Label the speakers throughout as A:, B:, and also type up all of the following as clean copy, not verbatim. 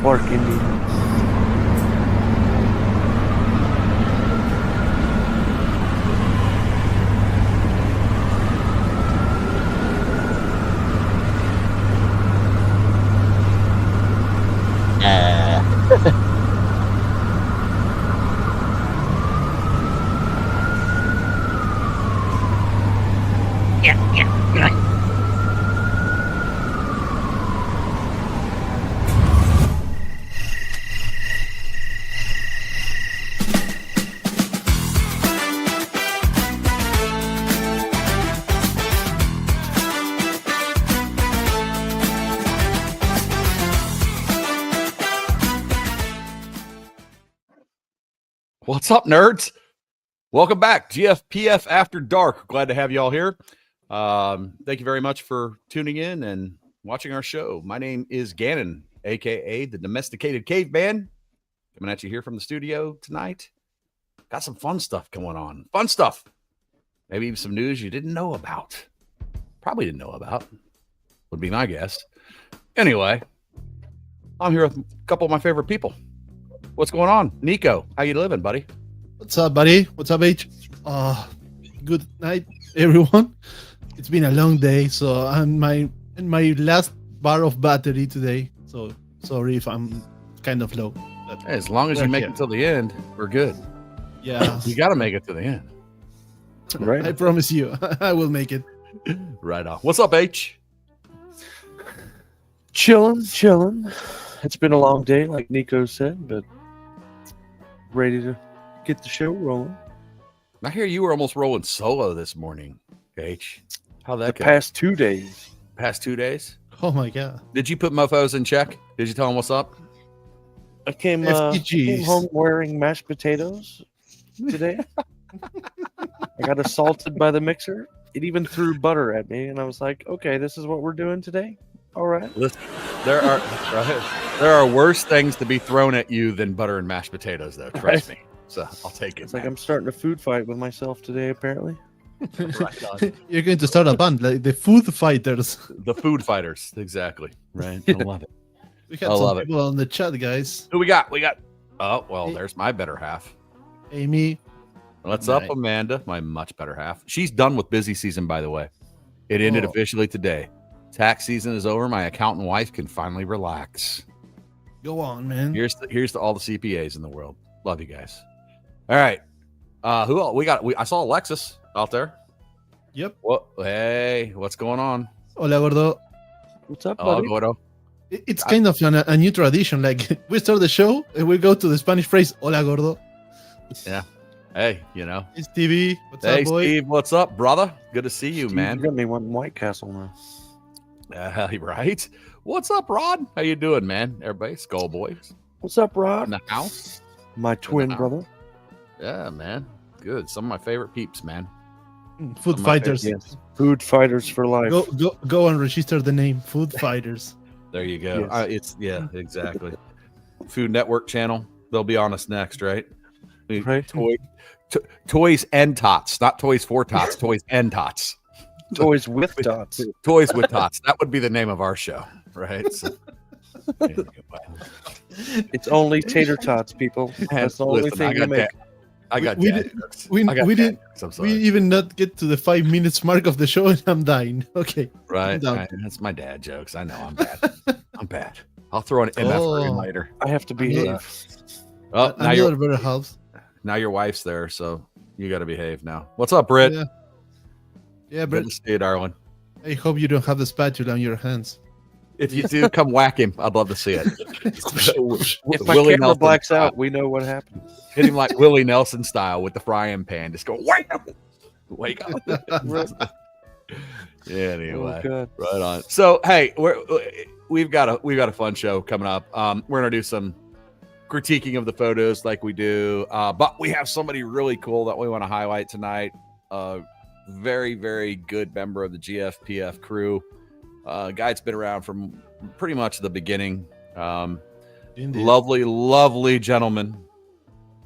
A: Bark Indians.
B: What's up, nerds? Welcome back. Gfpf After Dark. Glad to have you all here. Thank you very much for tuning in and watching our show. My name is Gannon, A.K.A. the Domesticated Caveman. Coming at you here from the studio tonight. Got some fun stuff going on. Fun stuff. Maybe even some news you didn't know about. Probably didn't know about. Would be my guess. Anyway, I'm here with a couple of my favorite people. What's going on? Nico, how you living, buddy?
C: What's up, buddy? What's up, H? Good night, everyone. It's been a long day, so I'm in my last bar of battery today. So sorry if I'm kind of low.
B: Hey, as long as you make it till the end, we're good.
C: Yeah.
B: You got to make it to the end.
A: Right.
C: I promise you, I will make it.
B: Right on. What's up, H?
A: Chilling. It's been a long day, like Nico said, but ready to get the show rolling.
B: I hear you were almost rolling solo this morning, H. How'd that go?
A: Past 2 days.
B: Past 2 days?
C: Oh my god.
B: Did you put mofos in check? Did you tell them what's up?
A: I came home wearing mashed potatoes today. I got assaulted by the mixer. It even threw butter at me, and I was like, okay, this is what we're doing today? All right.
B: Listen, there are worse things to be thrown at you than butter and mashed potatoes, though. Trust me. So I'll take it.
A: It's like I'm starting a food fight with myself today, apparently.
B: Right on.
C: You're going to start a band, like the Food Fighters.
B: The food fighters, exactly. Right. I love it.
C: We got some people on the chat, guys.
B: Who we got? Oh, well, there's my better half.
C: Amy.
B: What's up, Amanda? My much better half. She's done with busy season, by the way. It ended officially today. Tax season is over. My accountant wife can finally relax.
C: Go on, man.
B: Here's to all the CPAs in the world. Love you guys. All right. Who else? We got? I saw Alexis out there.
C: Yep.
B: What? Hey, what's going on?
C: Hola, gordo.
A: What's up, buddy?
B: Gordo.
C: It's kind of a new tradition. Like we start the show and we go to the Spanish phrase "Hola, gordo."
B: Yeah. Hey, you know.
C: It's TV. What's
B: hey,
C: up, boy?
B: Steve. What's up, brother? Good to see you,
A: Steve,
B: man.
A: You got me one White Castle now.
B: Right. What's up, Rod? How you doing, man? Everybody, Skull Boys.
A: What's up, Rod?
B: In the house.
A: My twin brother.
B: Yeah, man. Good. Some of my favorite peeps, man.
C: Food Fighters.
A: Yes. Food Fighters for life.
C: Go and register the name Food Fighters.
B: There you go.
A: Yes.
B: Exactly. Food Network channel. They'll be on us next, right?
A: Right.
B: Toys and tots, not toys for tots. Toys and tots.
A: Toys with tots.
B: Toys with tots. That would be the name of our show, right? So, anyway.
A: It's only tater tots, people. That's the only thing we make.
C: We even not get to the 5 minutes mark of the show and I'm dying. Okay.
B: Right. That's my dad jokes. I know I'm bad. I'm bad. I'll throw an MF in later.
A: I have to behave.
B: Now your wife's there, so you got to behave now. What's up, Britt?
C: Yeah, Britt.
B: Good to see you, darling.
C: I hope you don't have the spatula on your hands.
B: If you do, come whack him. I'd love to see it.
A: If my camera blacks out, we know what happened.
B: Hit him like Willie Nelson style with the frying pan. Just go, wake up. Yeah, anyway.
A: Oh,
B: right on. So, hey, we've got a fun show coming up. We're going to do some critiquing of the photos like we do. But we have somebody really cool that we want to highlight tonight. Very, very good member of the Gfpf crew. Guy's been around from pretty much the beginning. Lovely gentleman.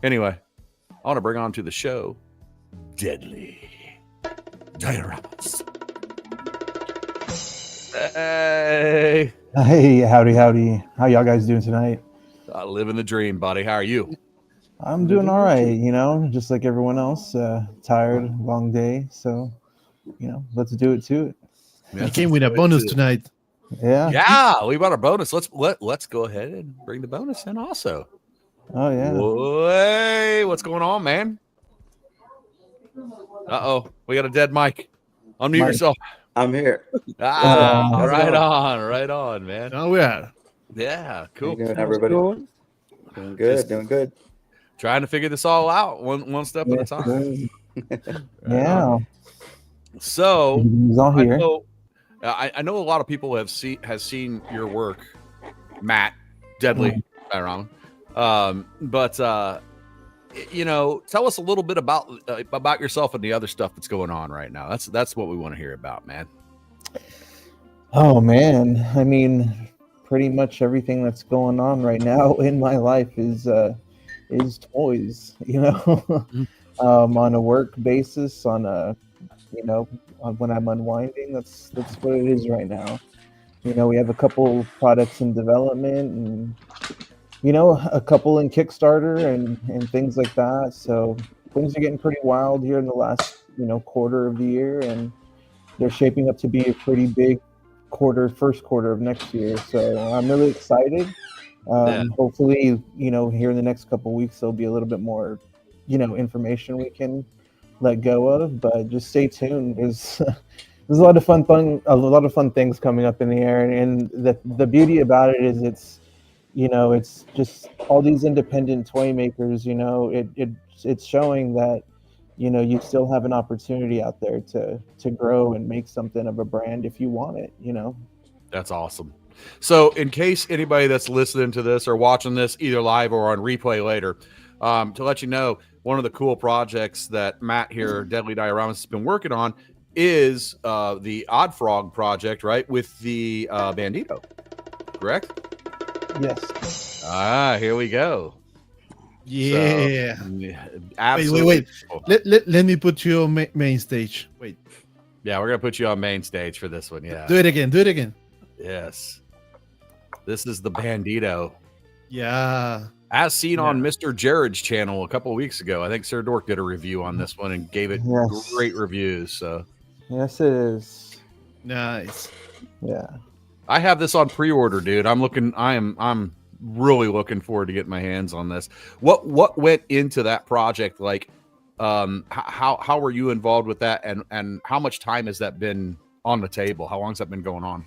B: Anyway, I want to bring on to the show DeadlyDioramas. Hey.
D: Hey, howdy. How y'all guys doing tonight?
B: Living the dream, buddy. How are you?
D: I'm doing all right, just like everyone else. Tired, long day, so let's do it to it.
C: He came with a bonus tonight.
D: Yeah.
B: We brought a bonus. Let's go ahead and bring the bonus in also.
D: Oh yeah.
B: Hey, what's going on, man? We got a dead mic. Unmute yourself.
E: I'm here.
B: Right on, man.
C: Oh, we are.
B: Yeah, cool.
E: How you doing, everybody? Doing good.
B: Trying to figure this all out one step at a time.
D: Yeah.
B: So
D: he's all here.
B: I know a lot of people has seen your work, Matt, Deadly Diorama. But tell us a little bit about yourself and the other stuff that's going on right now. That's what we want to hear about, man.
D: Oh man, I mean, pretty much everything that's going on right now in my life is toys. On a work basis, on a when I'm unwinding, that's what it is right now. We have a couple products in development and a couple in Kickstarter and things like that. So things are getting pretty wild here in the last quarter of the year, and they're shaping up to be a pretty big first quarter of next year. So I'm really excited. Hopefully, here in the next couple of weeks there'll be a little bit more information we can let go of, but just stay tuned. There's a lot of fun things coming up in the air, and the beauty about it is it's just all these independent toy makers. It's showing that you still have an opportunity out there to grow and make something of a brand if you want it.
B: That's awesome. So in case anybody that's listening to this or watching this either live or on replay later, to let you know, one of the cool projects that Matt here, Deadly Dioramas, has been working on is the Odd Frog project, right? With the Bandito, correct?
D: Yes.
B: Here we go.
C: Yeah.
B: So, absolutely.
C: Wait. Let me put you on main stage. Wait.
B: Yeah, we're gonna put you on main stage for this one. Yeah.
C: Do it again.
B: Yes. This is the Bandito.
C: Yeah.
B: As seen on Mr. Jared's channel a couple of weeks ago. I think Sir Dork did a review on this one and gave it great reviews. So
D: yes, it is.
C: Nice.
D: Yeah. I
B: have this on pre-order, dude. I'm really looking forward to getting my hands on this. What went into that project? Like, how were you involved with that, and how much time has that been on the table? How long has that been going on?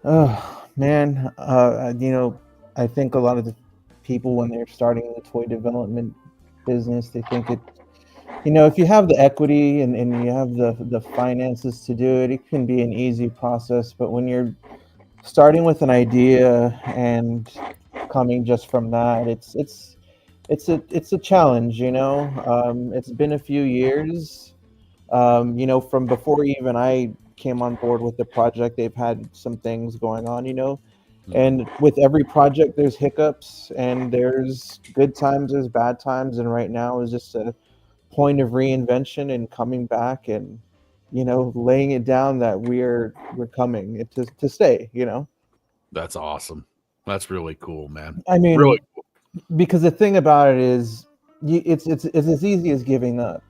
D: Oh man, I think a lot of the people, when they're starting the toy development business, they think it, if you have the equity and you have the finances to do it, it can be an easy process. But when you're starting with an idea and coming just from that, it's a challenge. It's been a few years. From before even I came on board with the project, they've had some things going on. And with every project, there's hiccups and there's good times, there's bad times, and right now is just a point of reinvention and coming back and laying it down that we're coming to stay.
B: That's awesome. That's really cool, man.
D: I mean,
B: really cool.
D: Because the thing about it is, it's as easy as giving up,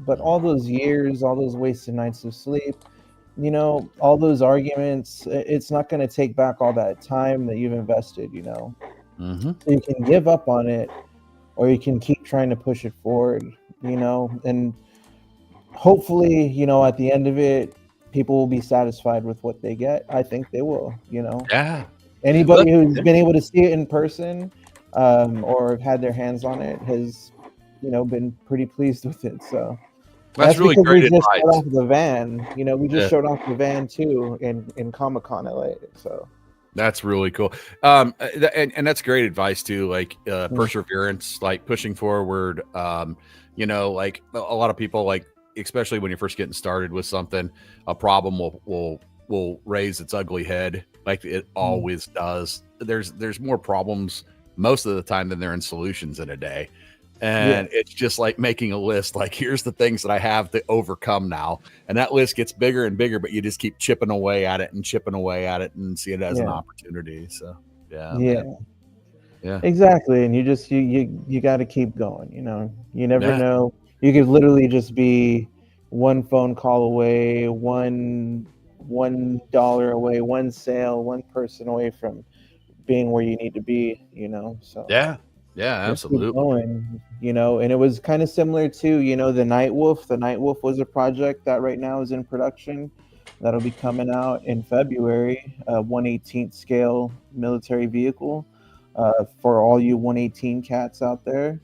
D: but all those years, all those wasted nights of sleep, all those arguments, it's not going to take back all that time that you've invested. So you can give up on it, or you can keep trying to push it forward, and hopefully, at the end of it, people will be satisfied with what they get. I think they will.
B: Yeah.
D: Anybody who's been able to see it in person, or have had their hands on it has, been pretty pleased with it. So
B: that's really great advice.
D: We just showed off the van. We just showed off the van too in Comic-Con LA. So
B: that's really cool. And that's great advice too. Like perseverance, like pushing forward. Like a lot of people, like especially when you're first getting started with something, a problem will raise its ugly head, like it always does. There's more problems most of the time than there are in solutions in a day. And it's just like making a list, like here's the things that I have to overcome now. And that list gets bigger and bigger, but you just keep chipping away at it and see it as an opportunity. So, yeah. Yeah.
D: Exactly, and you got to keep going. You never
B: Yeah.
D: know. You could literally just be one phone call away, $1 away, one sale, one person away from being where you need to be. So
B: Yeah. Yeah.
D: just keep
B: Absolutely.
D: going. And it was kind of similar to the Night Wolf. The Night Wolf was a project that right now is in production. That'll be coming out in February. 1/18th scale military vehicle. For all you 118 cats out there.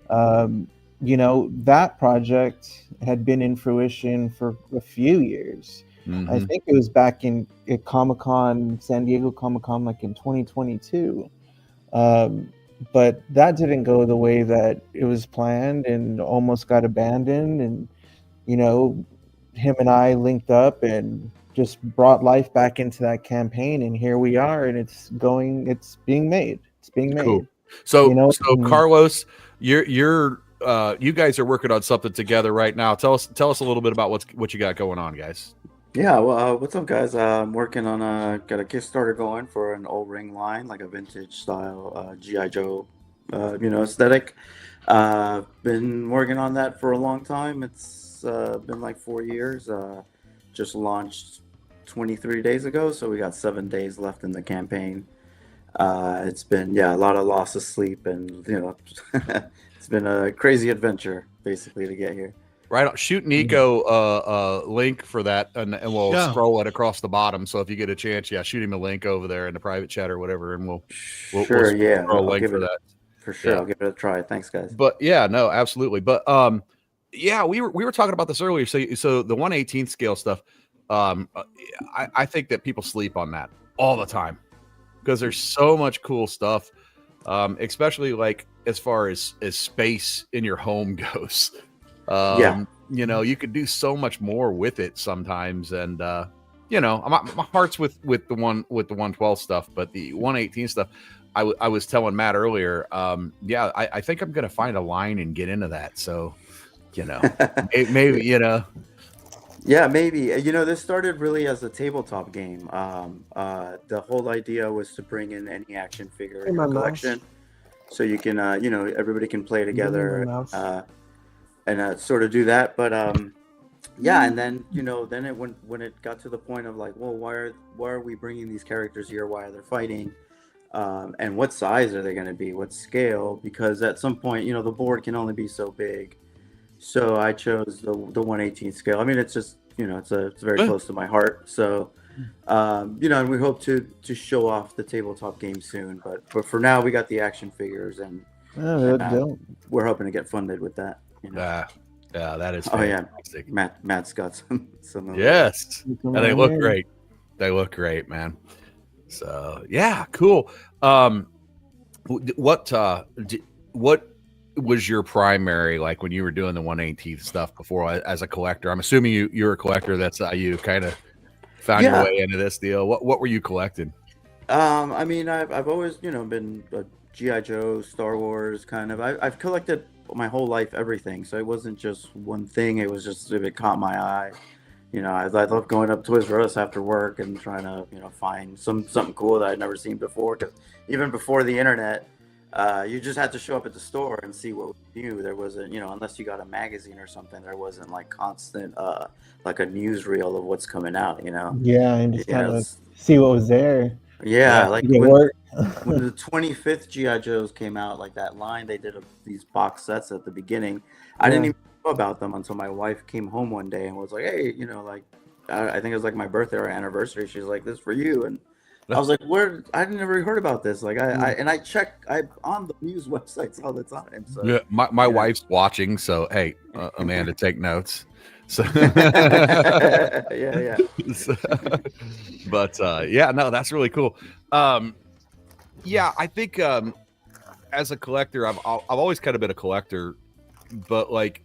D: That project had been in fruition for a few years. I
B: Mhm.
D: think it was back at Comic-Con, San Diego Comic-Con, like in 2022. But that didn't go the way that it was planned and almost got abandoned. And, him and I linked up and just brought life back into that campaign. And here we are, and it's being made. It's being made.
B: Cool. So
D: And
B: Carlos, you guys are working on something together right now. Tell us a little bit about what you got going on, guys.
E: Yeah, well, what's up, guys? I'm working on got a Kickstarter going for an O-ring line, like a vintage style GI Joe, aesthetic. Been working on that for a long time. It's been like 4 years. Just launched 23 days ago, so we got 7 days left in the campaign. It's been a lot of loss of sleep, and it's been a crazy adventure basically to get here.
B: Right on. Shoot Nico a link for that, and we'll scroll it across the bottom. So if you get a chance, shoot him a link over there in the private chat or whatever, and we'll
E: Sure,
B: throw a link for that.
E: For sure,
B: Yeah.
E: I'll give it a try. Thanks, guys.
B: But no, absolutely. But we were talking about this earlier. So the 1/18th scale stuff, I think that people sleep on that all the time because there's so much cool stuff, especially like as far as space in your home goes. You could do so much more with it sometimes, and my heart's with the 112 stuff, but the 118 stuff, I was telling Matt earlier, I think I'm gonna find a line and get into that. So maybe
E: Yeah, maybe. This started really as a tabletop game. The whole idea was to bring in any action figure in your collection, so you can everybody can play together and sort of do that. But and then then when it got to the point of like, well, why are we bringing these characters here? Why are they fighting? And what size are they going to be? What scale? Because at some point, the board can only be so big. So I chose the 1/18 scale. I mean, it's just it's very close to my heart. So and we hope to show off the tabletop game soon. But for now, we got the action figures, and we're hoping to get funded with that.
B: Yeah, that is fantastic.
E: Matt's got some
B: yes, and they look great. They look great, man. So cool. What was your primary, like when you were doing the 1/18th stuff before as a collector? I'm assuming you're a collector. That's how you kind of found your way into this deal. What were you collecting?
E: I mean, I've always been a GI Joe, Star Wars kind of. I've collected my whole life everything, so it wasn't just one thing. It was just, if it caught my eye, I love going up Toys R Us after work and trying to find something cool that I'd never seen before. Because even before the internet, you just had to show up at the store and see what was new. There wasn't, unless you got a magazine or something, there wasn't like constant like a newsreel of what's coming out.
D: and just kind of see what was there.
E: Like when the 25th GI Joes came out, like that line, they did these box sets at the beginning. I didn't even know about them until my wife came home one day and was like, hey, like I think it was like my birthday or anniversary. She's like, this is for you. And I was like, where? I never heard about this. Like I check on the news websites all the time. So
B: my wife's watching, so hey, Amanda, take notes. So but no, that's really cool. I think as a collector, I've always kind of been a collector, but like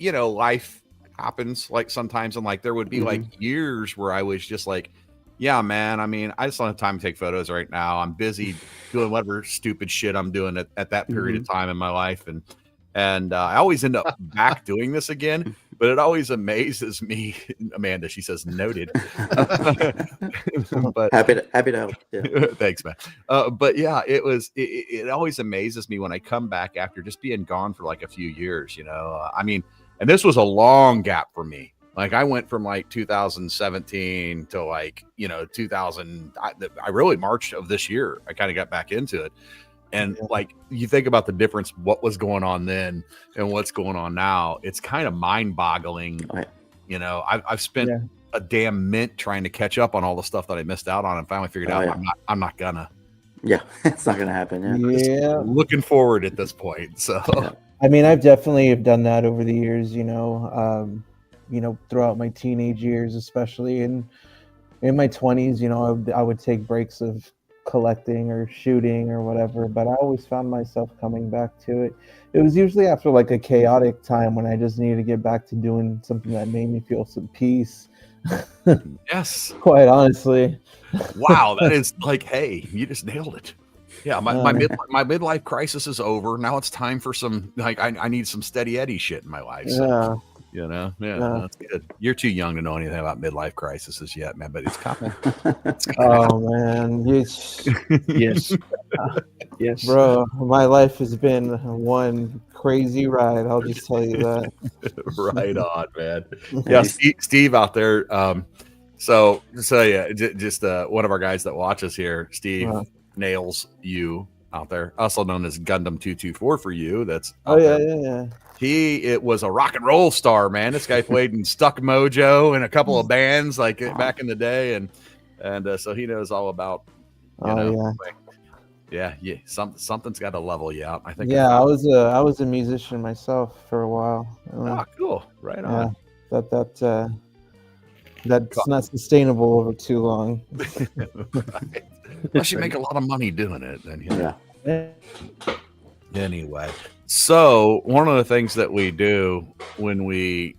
B: life happens like sometimes, and like there would be like years where I was just like, yeah, man, I mean, I just don't have time to take photos right now. I'm busy doing whatever stupid shit I'm doing at that period of time in my life, and I always end up back doing this again. but it always amazes me. Amanda, she says noted. But
E: happy to help. Yeah.
B: Thanks, man. But yeah, it always amazes me when I come back after just being gone for like a few years, I mean, and this was a long gap for me. Like I went from like 2017 to like, 2000. I really March of this year, I kind of got back into it. And like, you think about the difference, what was going on then and what's going on now. It's kind of mind boggling. I've spent a damn mint trying to catch up on all the stuff that I missed out on and finally figured out I'm not gonna.
E: Yeah, it's not gonna happen.
D: Yeah.
B: Looking forward at this point. So
D: I mean, I've definitely done that over the years, throughout my teenage years, especially in my 20s, I would take breaks of collecting or shooting or whatever, but I always found myself coming back to it. It was usually after like a chaotic time when I just needed to get back to doing something that made me feel some peace.
B: Yes.
D: Quite honestly.
B: Wow, that is like, hey, you just nailed it. Yeah, my midlife crisis is over. Now it's time for some I need some steady Eddie shit in my life. So, that's good. You're too young to know anything about midlife crises yet, man. But it's coming.
D: Oh man, yes,
A: yes,
D: bro. My life has been one crazy ride. I'll just tell you that.
B: Right on, man. Yeah, Steve out there. So yeah, just one of our guys that watches here, Steve Nails you out there, also known as Gundam 224 for you. That's
D: yeah.
B: It was a rock and roll star, man. This guy played in Stuck Mojo and a couple of bands like back in the day, and so he knows all about. Something's got to level you out. I think.
D: Yeah, I was a musician myself for a while.
B: Cool. Right on.
D: That's not sustainable over too long.
B: Right. Unless you make a lot of money doing it, then Anyway, so one of the things that we do when we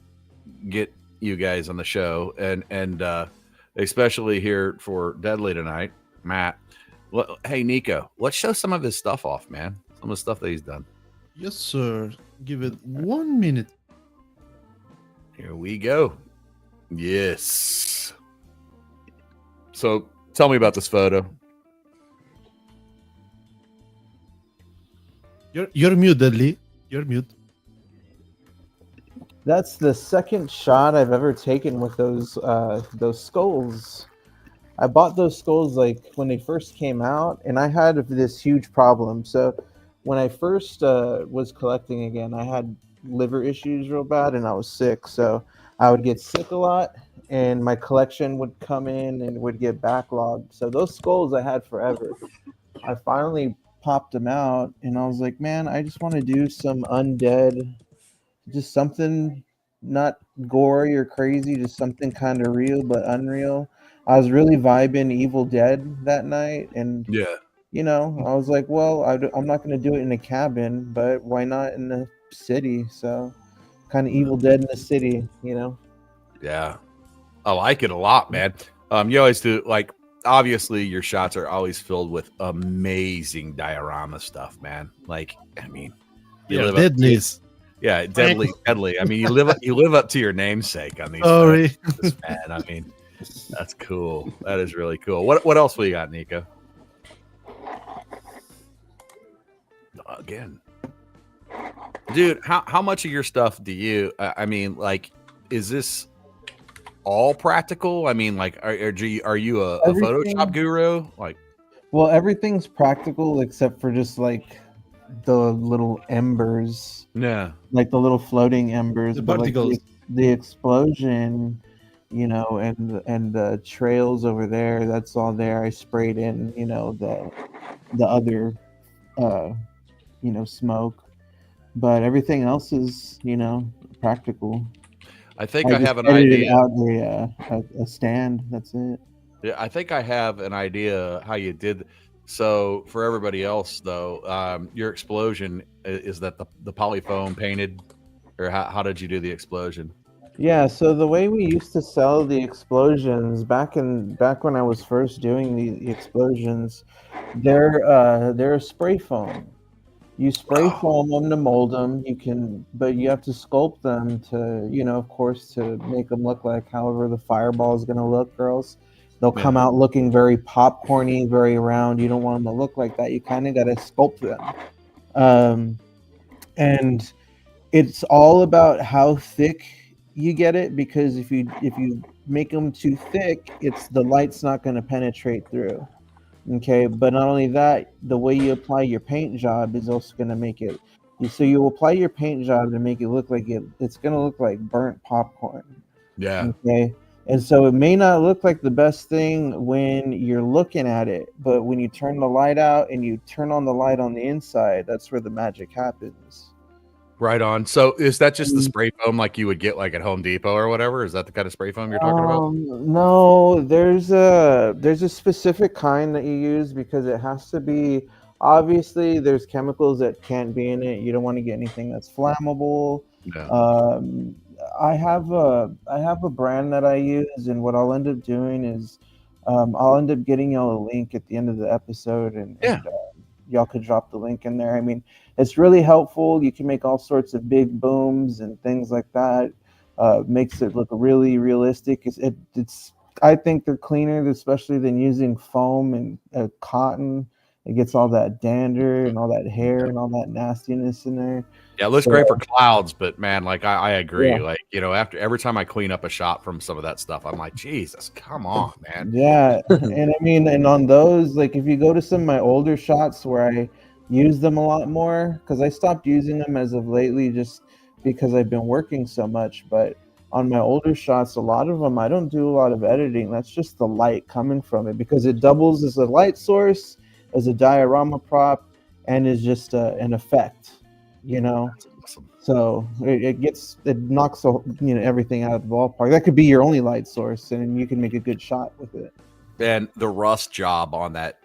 B: get you guys on the show, and especially here for Deadly tonight, Matt. Well, hey Nico, let's show some of his stuff off, man. Some of the stuff that he's done.
C: Yes, sir. Give it 1 minute.
B: Here we go. Yes. So tell me about this photo.
C: You're mute, Deadly. You're mute.
D: That's the second shot I've ever taken with those skulls. I bought those skulls like when they first came out, and I had this huge problem. So when I first was collecting again, I had liver issues real bad, and I was sick. So I would get sick a lot, and my collection would come in and would get backlogged. So those skulls I had forever. I finally popped them out, and I was like, man, I just want to do some undead, just something not gory or crazy, just something kind of real but unreal. I was really vibing Evil Dead that night, and I was like, well, I'm not going to do it in a cabin, but why not in the city? So kind of Evil Dead in the city,
B: Yeah, I like it a lot, man. You always do, like, obviously your shots are always filled with amazing diorama stuff, man. Like, I mean,
C: Deadly.
B: Deadly. I mean, you live up to your namesake on these.
C: Sorry,
B: man. I mean, that's cool. That is really cool. What else we got, Nico? Again, dude, how much of your stuff do you? I mean, like, is this all practical? I mean, like, are you a Photoshop guru? Like,
D: well, everything's practical except for just like the little embers.
B: Yeah,
D: like the little floating embers.
C: The
D: but
C: particles.
D: like the explosion, and the trails over there. That's all there. I sprayed in, the other, smoke, but everything else is, practical.
B: I think I have an idea.
D: Out a stand. That's it.
B: Yeah, I think I have an idea how you did. So for everybody else, though, your explosion, is that the polyfoam painted, or how did you do the explosion?
D: Yeah. So the way we used to sell the explosions back when I was first doing the explosions, they're spray foam. You spray foam them to mold them. But you have to sculpt them to, of course, to make them look like however the fireball is going to look, girls. They'll come out looking very popcorny, very round. You don't want them to look like that. You kind of got to sculpt them. And it's all about how thick you get it, because if you make them too thick, the light's not going to penetrate through. Okay, but not only that, the way you apply your paint job is also going to make it. So you apply your paint job to make it look like it's going to look like burnt popcorn.
B: Yeah.
D: Okay. And so it may not look like the best thing when you're looking at it, but when you turn the light out and you turn on the light on the inside, that's where the magic happens.
B: Right on. So is that just the spray foam like you would get like at Home Depot or whatever? Is that the kind of spray foam you're talking about?
D: No, there's a specific kind that you use, because it has to be, obviously there's chemicals that can't be in it. You don't want to get anything that's flammable.
B: Yeah.
D: I have a brand that I use, and what I'll end up doing is I'll end up getting y'all a link at the end of the episode, and y'all could drop the link in there. I mean, it's really helpful. You can make all sorts of big booms and things like that. Makes it look really realistic. It's I think they're cleaner, especially than using foam and cotton. It gets all that dander and all that hair and all that nastiness in there.
B: Yeah, it looks great for clouds, but man, like I agree. Yeah. Like, after every time I clean up a shop from some of that stuff, I'm like, Jesus, come on, man.
D: Yeah. And I mean, and on those, like if you go to some of my older shots where I use them a lot more, because I stopped using them as of lately just because I've been working so much. But on my older shots, a lot of them, I don't do a lot of editing. That's just the light coming from it, because it doubles as a light source, as a diorama prop, and is just an effect,
B: That's awesome.
D: So it knocks everything out of the ballpark. That could be your only light source, and you can make a good shot with it.
B: And the rust job on that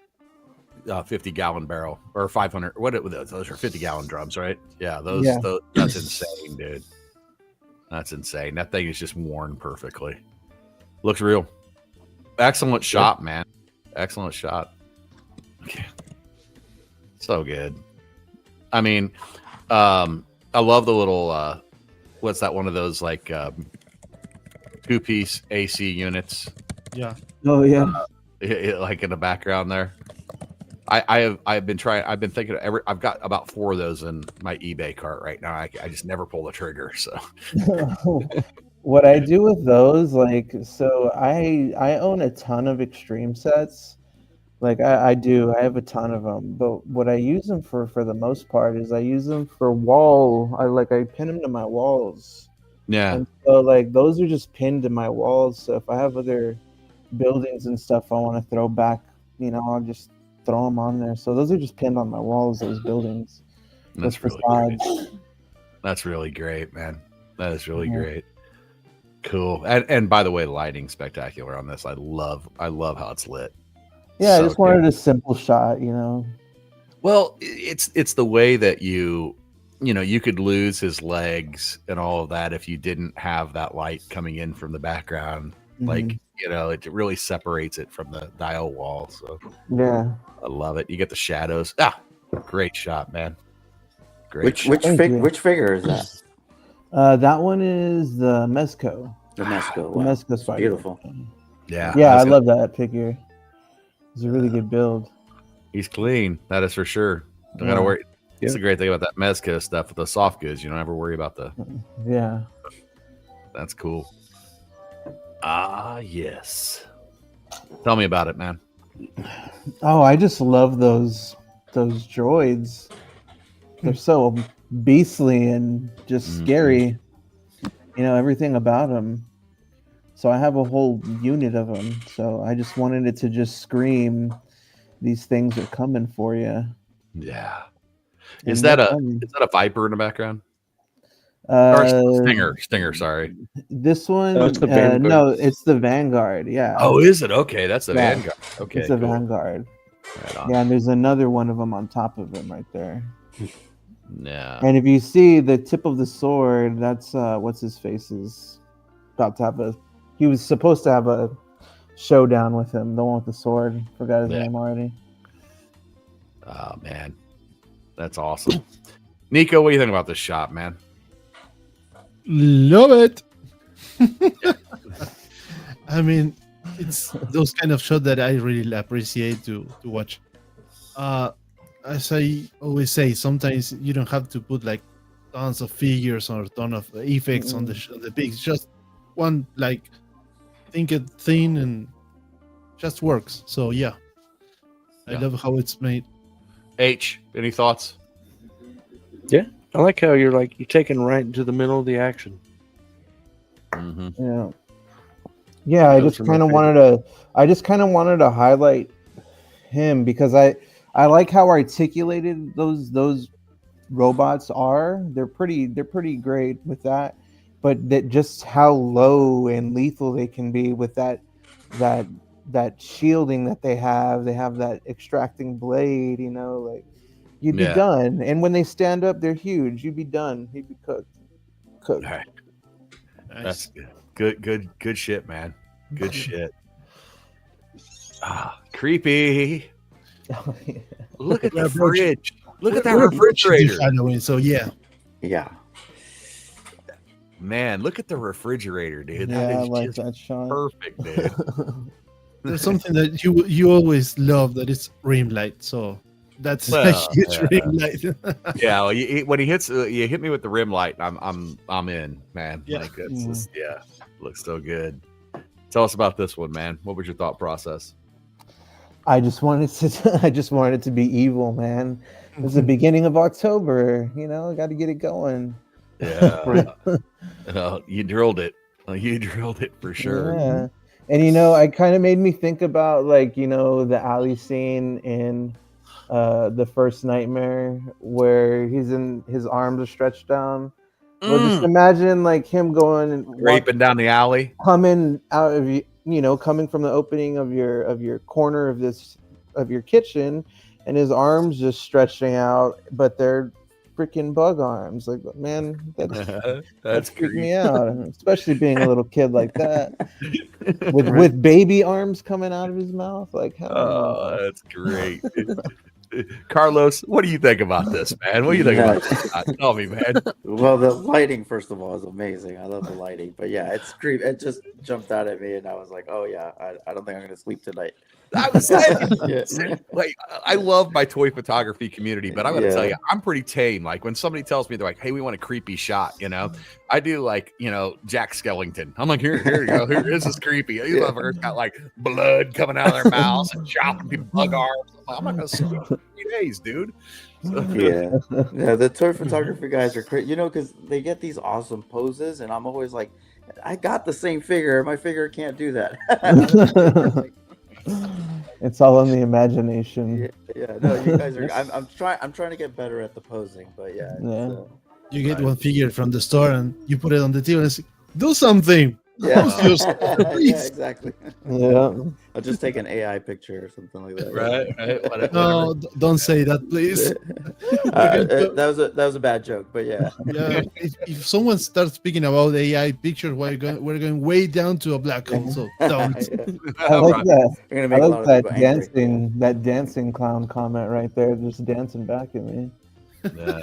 B: 50-gallon barrel or 500, those are 50-gallon drums, right? Yeah, those that's insane, dude. That's insane. That thing is just worn perfectly. Looks real. Excellent shot, man. Excellent shot. Okay. So good. I mean, I love the little what's that, one of those like 2-piece AC units.
C: Yeah.
D: Oh yeah.
B: Like in the background there. I've been thinking I've got about 4 of those in my eBay cart right now. I just never pull the trigger. So
D: what I do with those, so I own a ton of extreme sets. Like I do, I have a ton of them. But what I use them for the most part is I use them for wall. I pin them to my walls.
B: Yeah.
D: And so those are just pinned to my walls. So if I have other buildings and stuff I want to throw back, I'll just throw them on there. So those are just pinned on my walls, those buildings.
B: That's really great. That's really great, man. That is really great. Cool. And by the way, the lighting's spectacular on this. I love how it's lit.
D: Yeah, I just wanted a simple shot,
B: Well, it's the way that you could lose his legs and all of that if you didn't have that light coming in from the background. Mm-hmm. It really separates it from the dial wall. So
D: yeah,
B: I love it. You get the shadows. Great shot, man. Great.
E: Which figure is that?
D: That one is the Mezco.
E: The Mezco.
D: Wow. The Mezco Spider.
E: Beautiful.
B: Yeah.
D: Yeah, I love that figure. It's a really good build.
B: He's clean. That is for sure. Don't gotta worry. It's the great thing about that Mezco stuff with the soft goods. You don't ever worry about the.
D: Yeah.
B: That's cool. Yes. Tell me about it, man.
D: Oh, I just love those droids. They're so beastly and just scary. Everything about them. So I have a whole unit of them. So I just wanted it to just scream, "These things are coming for you."
B: Yeah. Is that a Viper in the background? Stinger. Sorry.
D: This one.
A: Oh, it's the Vanguard.
D: No, it's the Vanguard. Yeah.
B: Oh, is it? Okay, that's the Vanguard. Okay,
D: it's a Vanguard.
B: Right on.
D: Yeah, and there's another one of them on top of him right there.
B: Yeah.
D: And if you see the tip of the sword, that's what's his face is about to have he was supposed to have a showdown with him, the one with the sword. Forgot his name already.
B: Oh man. That's awesome. Nico, what do you think about this shop, man?
C: Love it. I mean, it's those kind of shots that I really appreciate to watch. As I always say, sometimes you don't have to put like tons of figures or ton of effects on the pigs. Just one like think it thin and just works. So yeah, I love how it's made.
B: H, any thoughts?
A: Yeah, I like how you're taking right into the middle of the action.
D: Yeah. Yeah, I just kind of wanted to highlight him because I like how articulated those robots are. They're pretty great with that, but that just how low and lethal they can be with that shielding that they have. They have that extracting blade, like you'd be done. And when they stand up, they're huge. You'd be done. He'd be cooked.
B: All right. Nice. That's good shit, man. Good shit. Creepy. Look at the fridge. Look at that refrigerator.
C: So yeah.
B: Man, look at the refrigerator, dude.
D: Yeah,
B: that is
D: I like
B: just
D: that shot.
B: perfect, dude.
C: There's something that you always love, that is rim light. So that's a huge rim light.
B: Yeah, well, when he hits, you hit me with the rim light. I'm in, man.
C: Yeah.
B: Like it's just, looks so good. Tell us about this one, man. What was your thought process?
D: I just wanted it to be evil, man. It's the beginning of October. Got to get it going.
B: Yeah, you drilled it. You drilled it for sure.
D: Yeah, and I kind of made me think about the alley scene in the first Nightmare where his arms are stretched down. Well, just imagine him going and
B: raping down the alley,
D: coming out of coming from the opening of your corner of your kitchen, and his arms just stretching out, but they're freaking bug arms. Like, man, that's freaked me out, especially being a little kid like that with baby arms coming out of his mouth. Like,
B: that's great. Carlos, what do you think about this, man? What do you think about this? Tell me, man.
E: Well, the lighting, first of all, is amazing. I love the lighting, but yeah, it's creepy. It just jumped out at me, and I was like, "Oh yeah, I don't think I'm gonna sleep tonight."
B: I was saying, I love my toy photography community, but I'm gonna tell you, I'm pretty tame. Like when somebody tells me they're like, "Hey, we want a creepy shot," I do Jack Skellington. I'm like, here you go. Here, this is creepy. These motherfuckers got like blood coming out of their mouths and chopping people bug arms. I'm not gonna sleep for 3 days, dude. So.
E: Yeah. The toy photography guys are crazy. Because they get these awesome poses, and I'm always like, I got the same figure. My figure can't do that.
D: It's all in the imagination.
E: Yeah. No, you guys are. I'm trying to get better at the posing, but yeah.
C: You get one figure from the store and you put it on the table and say, "Do something."
E: Yeah.
C: Yeah,
E: exactly.
D: Yeah.
E: I'll just take an AI picture or something like that.
B: Right. Whatever.
C: No, don't say that, please.
E: That was a bad joke, but yeah.
C: Yeah. If someone starts speaking about AI pictures, we're going way down to a black hole. So don't.
D: I like that.
E: You're gonna make
D: I
E: a
D: like
E: lot of
D: that dancing clown comment right there, just dancing back at me.
B: Yeah.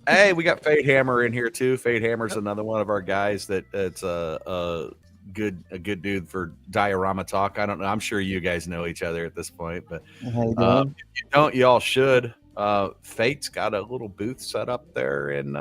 B: Hey, we got Fade Hammer in here too. Fade Hammer's another one of our guys that's a good dude for diorama talk. I don't know. I'm sure you guys know each other at this point, but if you don't, y'all should. Fate's got a little booth set up there in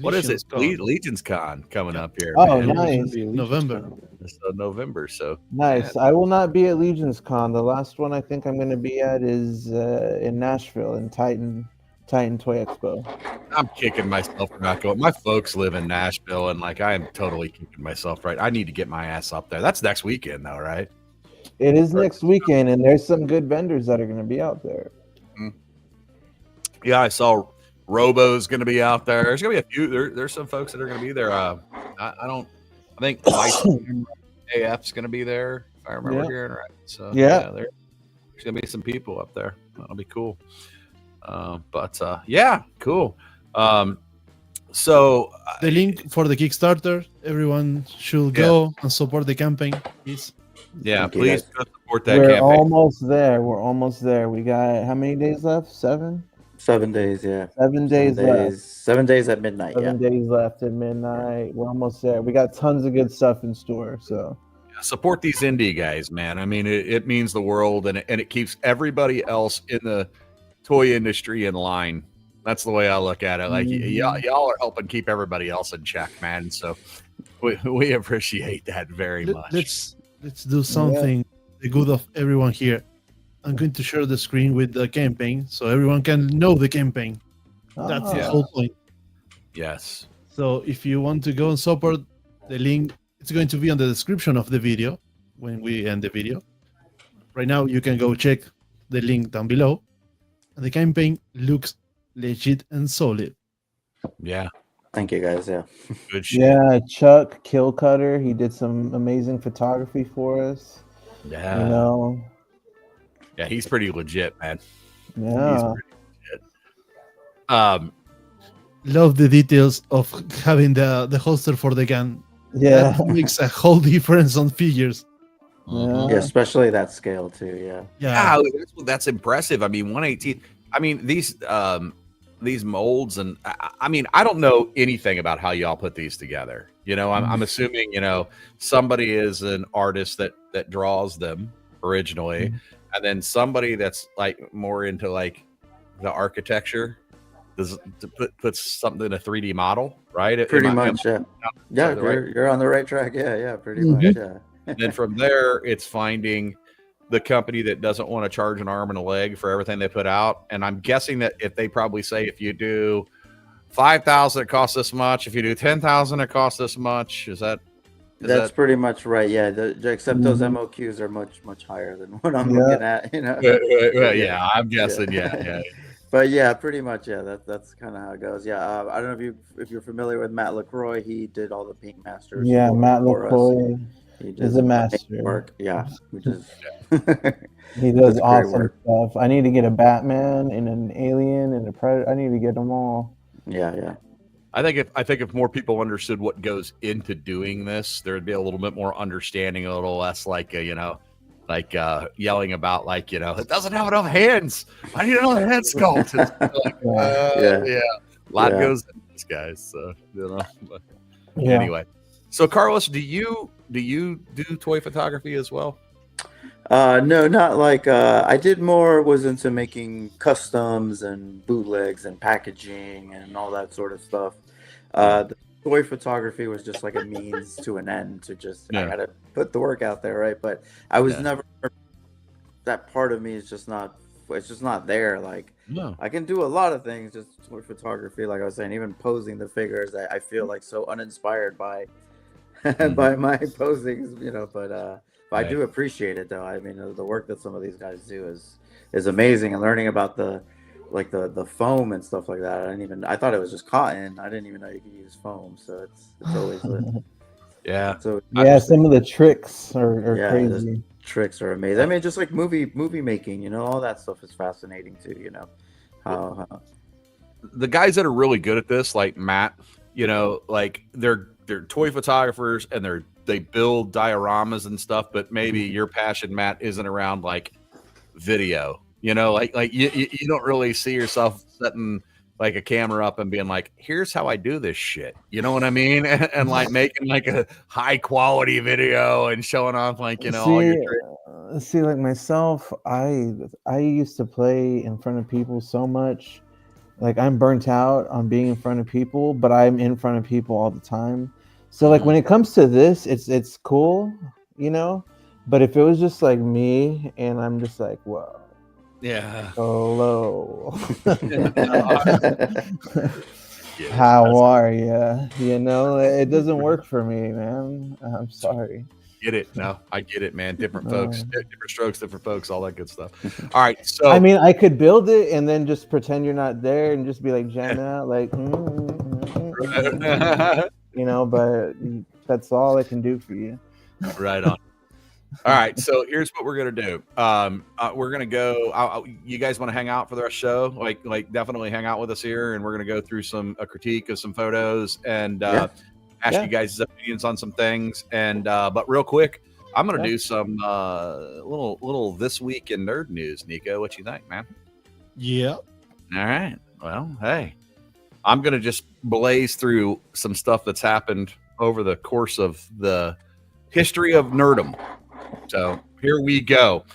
B: what is it? Legion's Con coming up here.
D: Oh,
B: man.
D: nice.
C: November.
B: So November. So
D: Nice.
B: man.
D: I will not be at Legion's Con. The last one I think I'm going to be at is in Nashville in Titan Toy Expo.
B: I'm kicking myself for not going. My folks live in Nashville, and I am totally kicking myself. Right, I need to get my ass up there. That's next weekend, though, right?
D: It is next weekend, and there's some good vendors that are going to be out there.
B: Yeah, I saw Robo's going to be out there. There's going to be a few. There's some folks that are going to be there. I think AF's going to be there, if I remember hearing right. So there's going to be some people up there. That'll be cool. Cool. So
C: the link for the Kickstarter, everyone should go and support the campaign, please.
B: Yeah,
E: Thank you,
B: please
E: guys.
B: go support that
D: We're
B: campaign.
D: almost there. We're almost there. We got how many days left? 7?
E: 7 days, yeah.
D: 7 days left.
E: 7 days at midnight,
D: 7 days left at midnight. We're almost there. We got tons of good stuff in store. So
B: Support these indie guys, man. I mean, it means the world, and it keeps everybody else in the toy industry in line. That's the way I look at it. Like y'all are helping keep everybody else in check, man. So we appreciate that very much.
C: Let's do something the good of everyone here. I'm going to share the screen with the campaign so everyone can know the campaign. That's the whole point.
B: Yes.
C: So if you want to go and support, the link it's going to be on the description of the video when we end the video. Right now, you can go check the link down below. And the campaign looks legit and solid.
B: Yeah.
E: Thank you, guys. Yeah.
B: Good shit.
D: yeah, Chuck Killcutter, he did some amazing photography for us.
B: Yeah.
D: You know.
B: Yeah, he's pretty legit, man.
D: Yeah.
B: He's pretty legit.
C: Love the details of having the holster for the gun.
D: Yeah.
C: That makes a whole difference on figures.
D: Yeah.
E: Yeah, especially that scale too. Yeah.
C: Yeah.
B: That's impressive. I mean, 118. I mean, these molds, and I mean, I don't know anything about how y'all put these together. You know, I'm assuming, you know, somebody is an artist that draws them originally, and then somebody that's like more into like the architecture puts something in a 3D model, right?
E: Pretty much, yeah. Yeah, you're on the right track. Yeah, pretty much, yeah.
B: And then from there, it's finding the company that doesn't want to charge an arm and a leg for everything they put out. And I'm guessing that if they probably say, if you do 5,000, it costs this much. If you do 10,000, it costs this much. That's
E: pretty much right. Yeah, except those MOQs are much higher than what I'm looking at. You know.
B: Yeah, I'm guessing. Yeah.
E: But yeah, pretty much. Yeah, that's kind of how it goes. Yeah, I don't know if you're familiar with Matt LaCroix. He did all the Paint Masters.
D: Yeah, Matt LaCroix is a master.
E: Work. Yeah, which is
D: he does awesome stuff. I need to get a Batman and an Alien and a Predator. I need to get them all.
E: Yeah.
B: I think if more people understood what goes into doing this, there would be a little bit more understanding, a little less like yelling about like, you know, it doesn't have enough hands. I need another head sculpt. A lot goes into this, guys. So you know. But anyway, so Carlos, do you do toy photography as well?
E: No, not like was into making customs and bootlegs and packaging and all that sort of stuff. The toy photography was just like a means to an end to just I gotta put the work out there, right? But I was never, that part of me is just not, it's just not there. Like I can do a lot of things, just toy photography, like I was saying, even posing the figures, I feel like so uninspired by by my posings, you know, but I do appreciate it though. I mean, the work that some of these guys do is amazing, and learning about the foam and stuff like that. I thought it was just cotton. I didn't even know you could use foam. So it's always
D: some of the tricks are crazy.
E: Tricks are amazing. I mean, just like movie making, you know, all that stuff is fascinating too, you know. How
B: the guys that are really good at this, like Matt, you know, like they're toy photographers and they build dioramas and stuff, but maybe your passion, Matt, isn't around like video. You know, like you don't really see yourself setting like a camera up and being like, here's how I do this shit. You know what I mean? And like making like a high quality video and showing off like, you know, all your tricks.
D: See, like myself, I used to play in front of people so much. Like I'm burnt out on being in front of people, but I'm in front of people all the time. So like when it comes to this, it's cool, you know. But if it was just like me and I'm just like, whoa.
B: Yeah.
D: Hello. How are you? You know, it doesn't work for me, man. I'm sorry.
B: Get it? No, I get it, man. Different folks, different strokes, different folks, all that good stuff. All right. So
D: I mean, I could build it and then just pretend you're not there and just be like Jenna, like you know, but that's all I can do for you.
B: Right on. All right, so here's what we're gonna do. We're gonna go. You guys want to hang out for the rest of the show? Like definitely hang out with us here, and we're gonna go through a critique of some photos and ask you guys' opinions on some things. And but real quick, I'm gonna do some little this week in nerd news. Nico, what you think, man?
C: Yeah.
B: All right. Well, hey, I'm gonna just blaze through some stuff that's happened over the course of the history of nerdom. So here we go.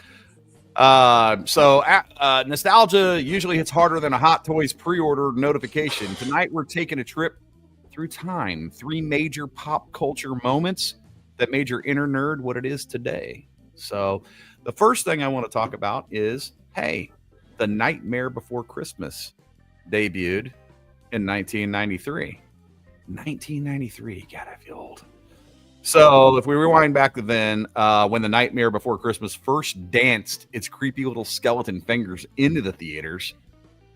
B: Nostalgia usually hits harder than a Hot Toys pre-order notification. Tonight we're taking a trip through time. 3 major pop culture moments that made your inner nerd what it is today. So the first thing I want to talk about is, hey, The Nightmare Before Christmas debuted in 1993. 1993, God, I feel old. So if we rewind back to then, when The Nightmare Before Christmas first danced its creepy little skeleton fingers into the theaters,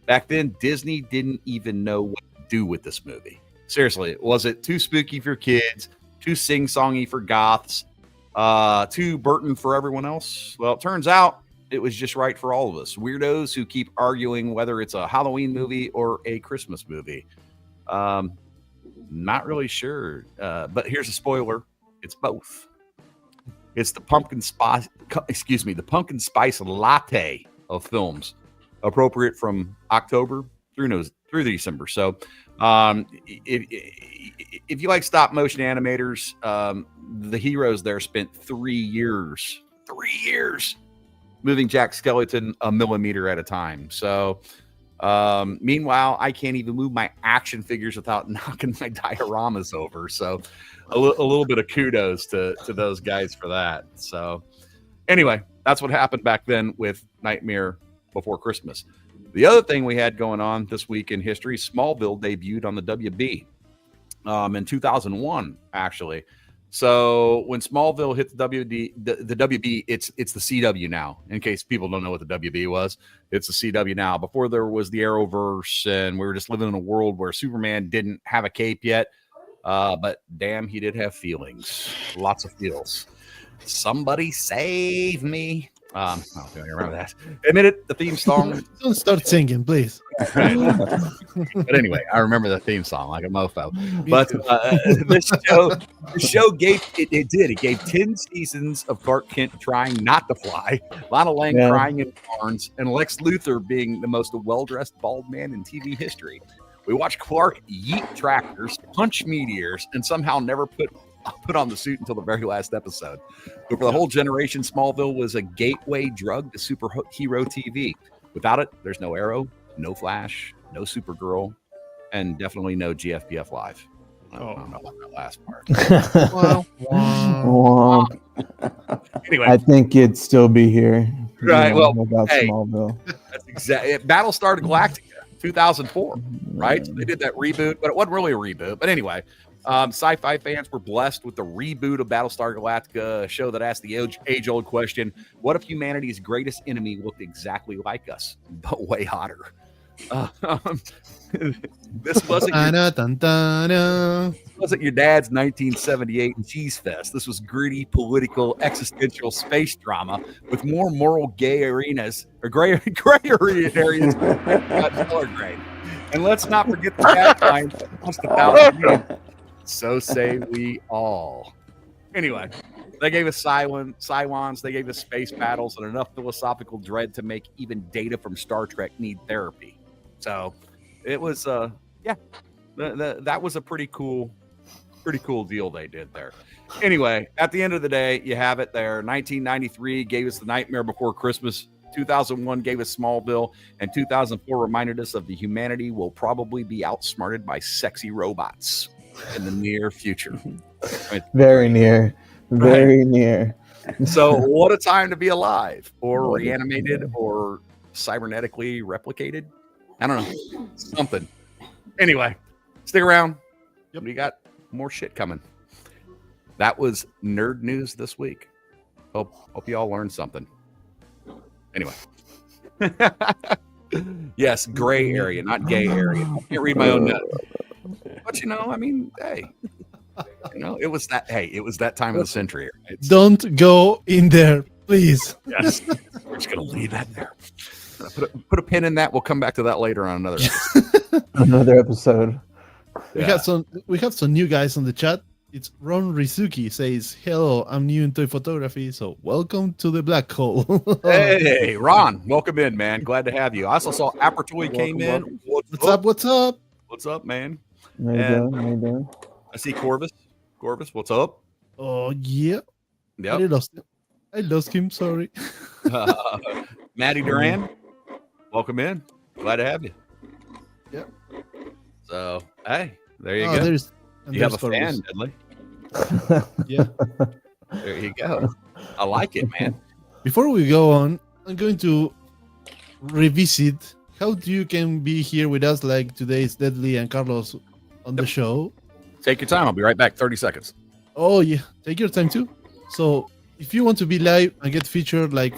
B: back then Disney didn't even know what to do with this movie. Seriously, was it too spooky for kids, too sing-songy for goths, too Burton for everyone else? Well, it turns out it was just right for all of us, weirdos who keep arguing whether it's a Halloween movie or a Christmas movie. Not really sure, but here's a spoiler. It's both. It's the pumpkin spice latte of films, appropriate from October through December. So, if you like stop motion animators, the heroes there spent 3 years moving Jack Skellington a millimeter at a time. So, meanwhile, I can't even move my action figures without knocking my dioramas over. So a little bit of kudos to those guys for that. So anyway, that's what happened back then with Nightmare Before Christmas. The other thing we had going on this week in history, Smallville debuted on the WB in 2001, actually. So when Smallville hit the WB, it's the CW now. In case people don't know what the WB was, it's the CW now. Before there was the Arrowverse, and we were just living in a world where Superman didn't have a cape yet. But damn, he did have feelings, lots of feels. Somebody save me. I don't think I remember that. Admit it, the theme song.
C: Don't start singing, please.
B: But anyway, I remember the theme song like a mofo. But the show gave 10 seasons of Clark Kent trying not to fly, Lana Lang crying in barns, and Lex Luthor being the most well-dressed bald man in TV history. We watched Clark yeet tractors, punch meteors, and somehow never put on the suit until the very last episode. But for the whole generation, Smallville was a gateway drug to superhero TV. Without it, there's no Arrow, no Flash, no Supergirl, and definitely no Gfpf Live. I don't know about that last part.
D: Wow.
B: Anyway,
D: I think it'd still be here.
B: Right. Well,
D: about
B: hey,
D: Smallville.
B: That's exactly Battlestar Galactica, 2004. Right? So they did that reboot, but it wasn't really a reboot. But anyway, sci-fi fans were blessed with the reboot of Battlestar Galactica, a show that asked the age-old question: what if humanity's greatest enemy looked exactly like us, but way hotter? This wasn't your dad's 1978 cheese fest. This was gritty, political, existential space drama with more moral gray areas. And let's not forget the tagline: just about me. So say we all. Anyway, they gave us Cylons, they gave us space battles, and enough philosophical dread to make even Data from Star Trek need therapy. So it was, that was a pretty cool deal they did there. Anyway, at the end of the day, you have it there. 1993 gave us The Nightmare Before Christmas. 2001 gave us Smallville, and 2004 reminded us of the humanity will probably be outsmarted by sexy robots in the near future.
D: Very near.
B: So what a time to be alive, or reanimated, or cybernetically replicated. I don't know, something. Anyway, stick around. Yep. We got more shit coming. That was nerd news this week. Hope you all learned something. Anyway. Yes, gray area, not gay area. I can't read my own notes. But I mean, hey, it was that time of the century. Right?
C: Don't go in there, please.
B: Yes, we're just gonna leave that there. Put a pin in that. We'll come back to that later on another episode.
D: Another episode.
C: We have some new guys on the chat. It's Ron Rizuki says, "Hello, I'm new in toy photography, so welcome to the black hole."
B: Hey, Ron, welcome in, man. Glad to have you. I also saw Apertoy came in.
A: Welcome.
C: What's up? What's up?
B: What's up, man?
D: How you doing? How you doing?
B: I see Corvus. Corvus, what's up?
C: Oh yeah,
B: Yep.
C: I lost him. Sorry.
B: Maddie Duran, welcome in. Glad to have you.
C: Yep.
B: So, hey, there you go. You have a fan, Deadly.
C: Yeah.
B: There you go. I like it, man.
C: Before we go on, I'm going to revisit how you can be here with us like today's Deadly and Carlos on the show.
B: Take your time. I'll be right back. 30 seconds.
C: Oh yeah, take your time too. So if you want to be live and get featured like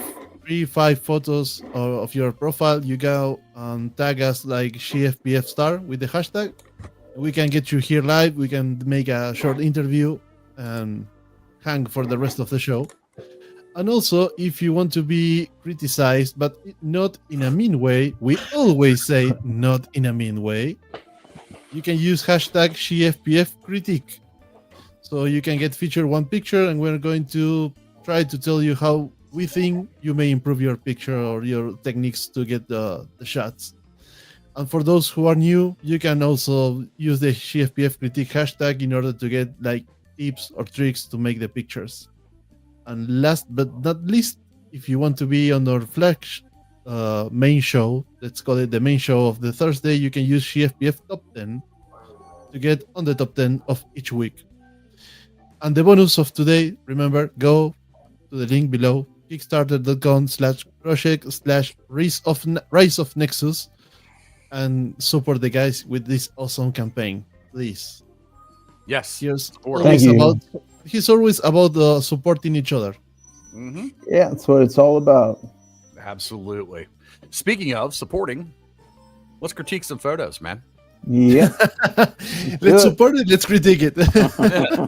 C: 3-5 photos of your profile, you go and tag us like Gfpf star with the hashtag. We can get you here live. We can make a short interview and hang for the rest of the show. And also, if you want to be criticized, but not in a mean way, we always say not in a mean way, you can use hashtag Gfpf critique. So you can get featured one picture, and we're going to try to tell you how we think you may improve your picture or your techniques to get the shots. And for those who are new, you can also use the Gfpf critique hashtag in order to get like tips or tricks to make the pictures. And last but not least, if you want to be on our flash main show, let's call it the main show of the Thursday, you can use Gfpf Top 10 to get on the top 10 of each week. And the bonus of today, remember, go to the link below, kickstarter.com/project/rise of NEXUS, and support the guys with this awesome campaign, please.
B: Yes.
C: He's
D: Thank
C: always about supporting each other.
B: Mm-hmm.
D: Yeah, that's what it's all about.
B: Absolutely. Speaking of supporting, let's critique some photos, man.
D: Yeah.
C: Let's support it. Let's critique it.
B: Yeah,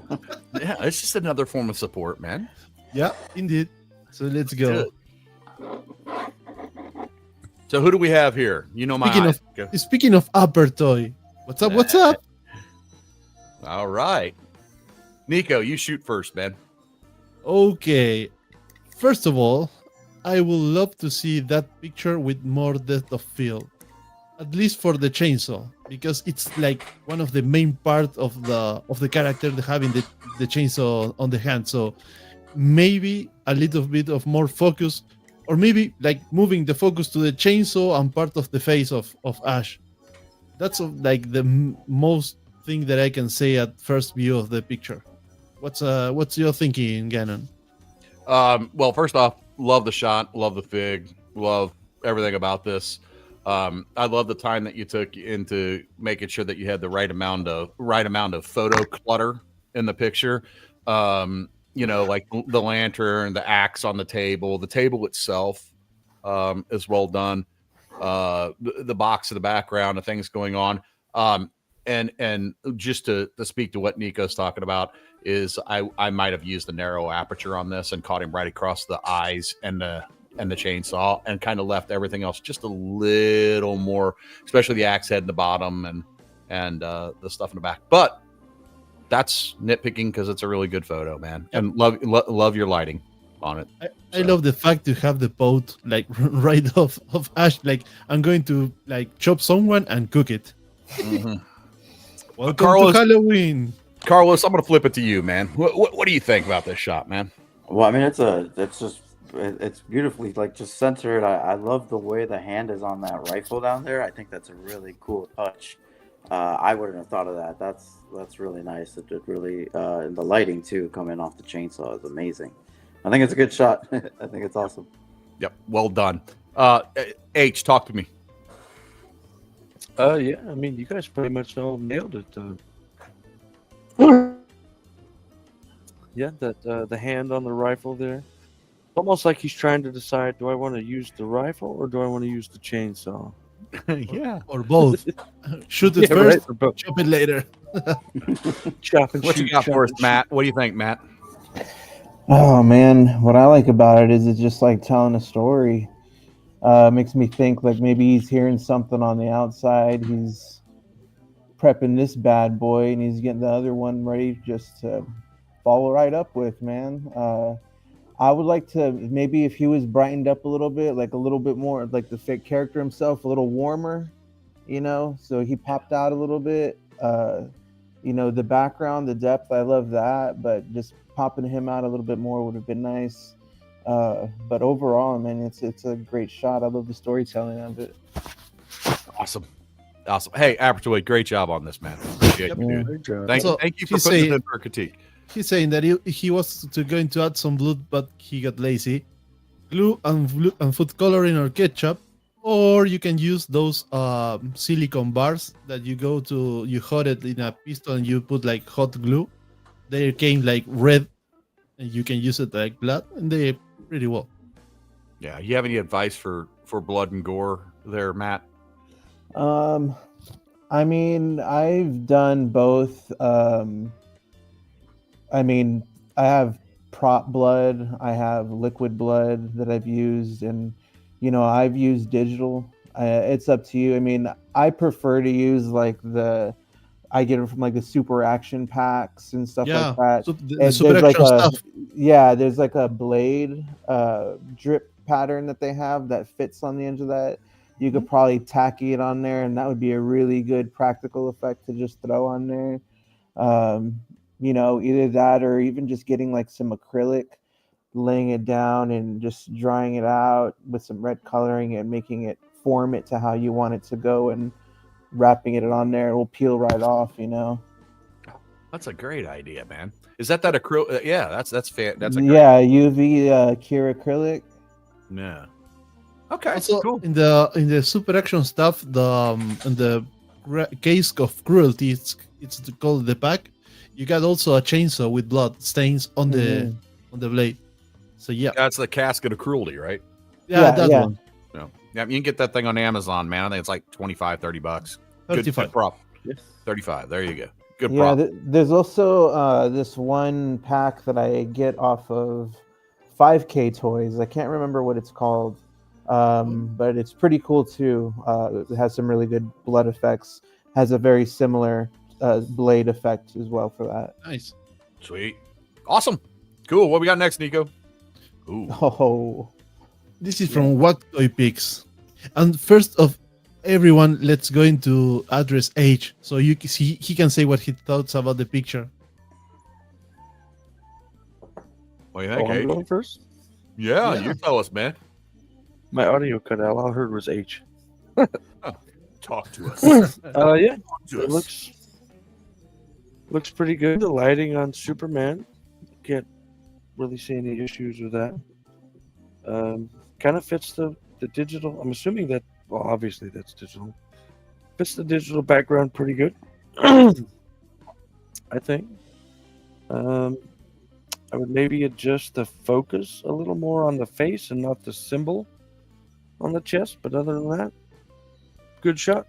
B: it's just another form of support, man.
C: Yeah, indeed. So let's go.
B: So who do we have here? You know my
C: Speaking of Apertoy, what's up? What's up?
B: All right. Nico, you shoot first, man.
C: Okay. First of all, I would love to see that picture with more depth of field. At least for the chainsaw, because it's like one of the main part of the character having the chainsaw on the hand. So maybe a little bit of more focus, or maybe like moving the focus to the chainsaw and part of the face of Ash. That's like the most thing that I can say at first view of the picture. What's your thinking, Gannon?
B: Well, first off, love the shot, love the fig, love everything about this. I love the time that you took into making sure that you had the right amount of photo clutter in the picture. You know, like the lantern, the axe on the table itself is well done. The box in the background, the things going on. And just to speak to what Nico's talking about is I might have used the narrow aperture on this and caught him right across the eyes and the chainsaw, and kind of left everything else just a little more, especially the axe head in the bottom and the stuff in the back. But that's nitpicking because it's a really good photo, man. Yep. And love your lighting on it.
C: I love the fact to have the boat like right off of Ash. Like, I'm going to like chop someone and cook it.
B: Mm-hmm.
C: Welcome
B: Carlos,
C: to Halloween.
B: Carlos, I'm going to flip it to you, man. What do you think about this shot, man?
E: Well, I mean, it's beautifully like just centered. I love the way the hand is on that rifle down there. I think that's a really cool touch. I wouldn't have thought of that. That's really nice. It did really, and the lighting too coming off the chainsaw is amazing. I think it's a good shot. I think it's awesome.
B: Yep, well done. H, talk to me.
A: Yeah, I mean, you guys pretty much all nailed it. Yeah, that the hand on the rifle there. Almost like he's trying to decide, do I want to use the rifle or do I want to use the chainsaw?
B: Yeah.
C: Or both. Shoot it first,
A: right,
C: chop it later.
A: Chop and
B: what
A: shoot,
B: you got
A: chop
B: for us,
A: and
B: Matt? What do you think, Matt?
D: Oh man, what I like about it is it's just like telling a story. Makes me think like maybe he's hearing something on the outside. He's prepping this bad boy, and he's getting the other one ready just to follow right up with, man. I would like to maybe if he was brightened up a little bit, like a little bit more, like the fake character himself, a little warmer, you know, so he popped out a little bit. You know, the background, the depth, I love that, but just popping him out a little bit more would have been nice. But overall, man, it's a great shot. I love the storytelling of it.
B: Awesome. Hey, Apertoid, great job on this, man. Appreciate you, dude. Thank you for putting it in for a critique.
C: He's saying that he was going to add some blood, but he got lazy. Glue and food coloring or ketchup, or you can use those silicone bars that you hot it in a pistol and you put like hot glue. They came like red, and you can use it like blood, and they're pretty well.
B: Yeah, you have any advice for blood and gore there, Matt?
D: I mean, I've done both. I mean, I have prop blood, I have liquid blood that I've used, and you know, I've used digital. It's up to you. I mean, I prefer to use like I get them from like the super action packs and stuff like that.
C: The super action stuff.
D: There's like a blade drip pattern that they have that fits on the end of that. You could probably tacky it on there, and that would be a really good practical effect to just throw on there. You know, either that or even just getting like some acrylic, laying it down and just drying it out with some red coloring and making it form it to how you want it to go, and wrapping it on there. It will peel right off, you know.
B: That's a great idea, man. Is that acrylic? Yeah, that's fair. That's a
D: UV cure acrylic.
B: Yeah. Okay.
C: Also,
B: cool.
C: in the super action stuff, in the case of cruelty, it's called the pack. You got also a chainsaw with blood stains on the blade. So yeah,
B: that's the casket of cruelty, right?
C: Yeah, that one.
B: Yeah, you can get that thing on Amazon, man. I think it's like $25-$30.
C: 35.
B: Good prop.
A: Yes.
B: 35. There you go. Good prop.
D: There's also this one pack that I get off of 5K Toys. I can't remember what it's called, but it's pretty cool too. It has some really good blood effects. Has a very similar blade effect as well for that.
C: Nice.
B: Sweet. Awesome. Cool. What we got next, Nico? Ooh.
D: Oh.
C: This is from What Toy Picks. And first of everyone, let's go into address H, so he can say what he thoughts about the picture.
B: What do you think,
A: I'm going first?
B: Yeah, you tell us, man.
A: My audio cut out. All I heard was H.
B: Talk to us.
A: Yeah,
B: Talk to
A: it
B: us.
A: looks pretty good. The lighting on Superman, can't really see any issues with that. Kind of fits the digital. I'm assuming that. Well, obviously that's digital. Fits the digital background pretty good. I think. I would maybe adjust the focus a little more on the face and not the symbol on the chest. But other than that, good shot.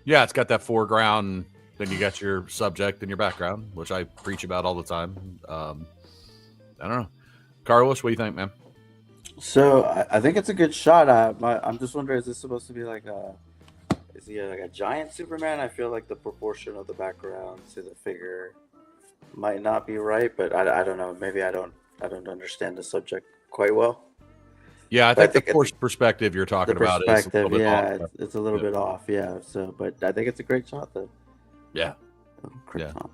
B: Yeah, it's got that foreground. Then you got your subject and your background, which I preach about all the time. I don't know. Carlos, what do you think, man?
E: So I think it's a good shot. I'm just wondering, is this supposed to be like is he like a giant Superman? I feel like the proportion of the background to the figure might not be right, but I don't know. Maybe I don't understand the subject quite well.
B: Yeah, I think the perspective you're talking about is a little bit off.
E: It's a little bit off. Yeah. So, but I think it's a great shot, though.
B: Yeah.
E: Great shot.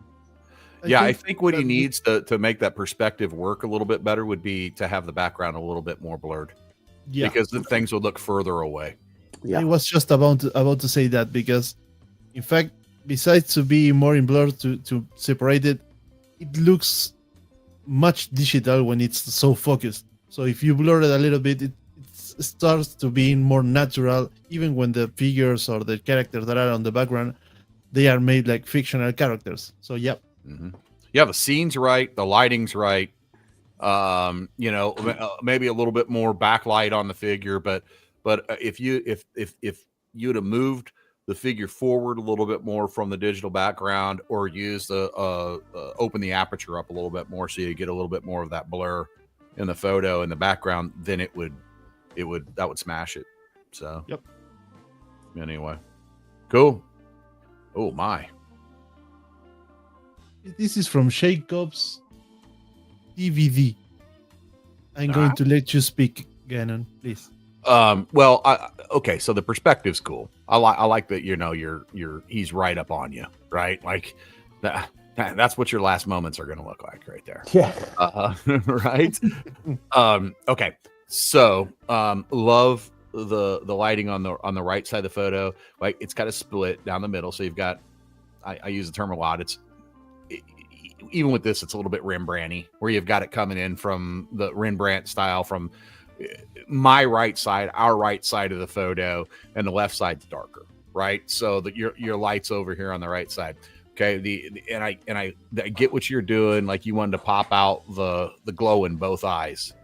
B: I think what he needs to make that perspective work a little bit better would be to have the background a little bit more blurred. Yeah, because the things would look further away.
C: Yeah, I was just about to say that, because in fact, besides to be more in blur, to separate it, it looks much digital when it's so focused. So if you blur it a little bit, it starts to be more natural, even when the figures or the characters that are on the background, they are made like fictional characters. So yeah.
B: Mm-hmm. Yeah, the scene's right, the lighting's right. Maybe a little bit more backlight on the figure, but if you'd have moved the figure forward a little bit more from the digital background, or use open the aperture up a little bit more so you get a little bit more of that blur in the photo in the background, then that would smash it. So
C: yep.
B: Anyway, cool. Oh my.
C: This is from Jacob's DVD. I'm going to let you speak, Gannon, please.
B: Well, okay, so the perspective's cool. I like that, you know, he's right up on you, right? Like that's what your last moments are going to look like right there.
D: Yeah.
B: Right. Okay. So, love the lighting on the right side of the photo. Like it's got a split down the middle. So you've got, I use the term a lot. Even with this, it's a little bit Rembrandt-y, where you've got it coming in from the Rembrandt style from my right side, our right side of the photo, and the left side's darker, right? So that your light's over here on the right side. Okay. And I get what you're doing. Like you wanted to pop out the glow in both eyes.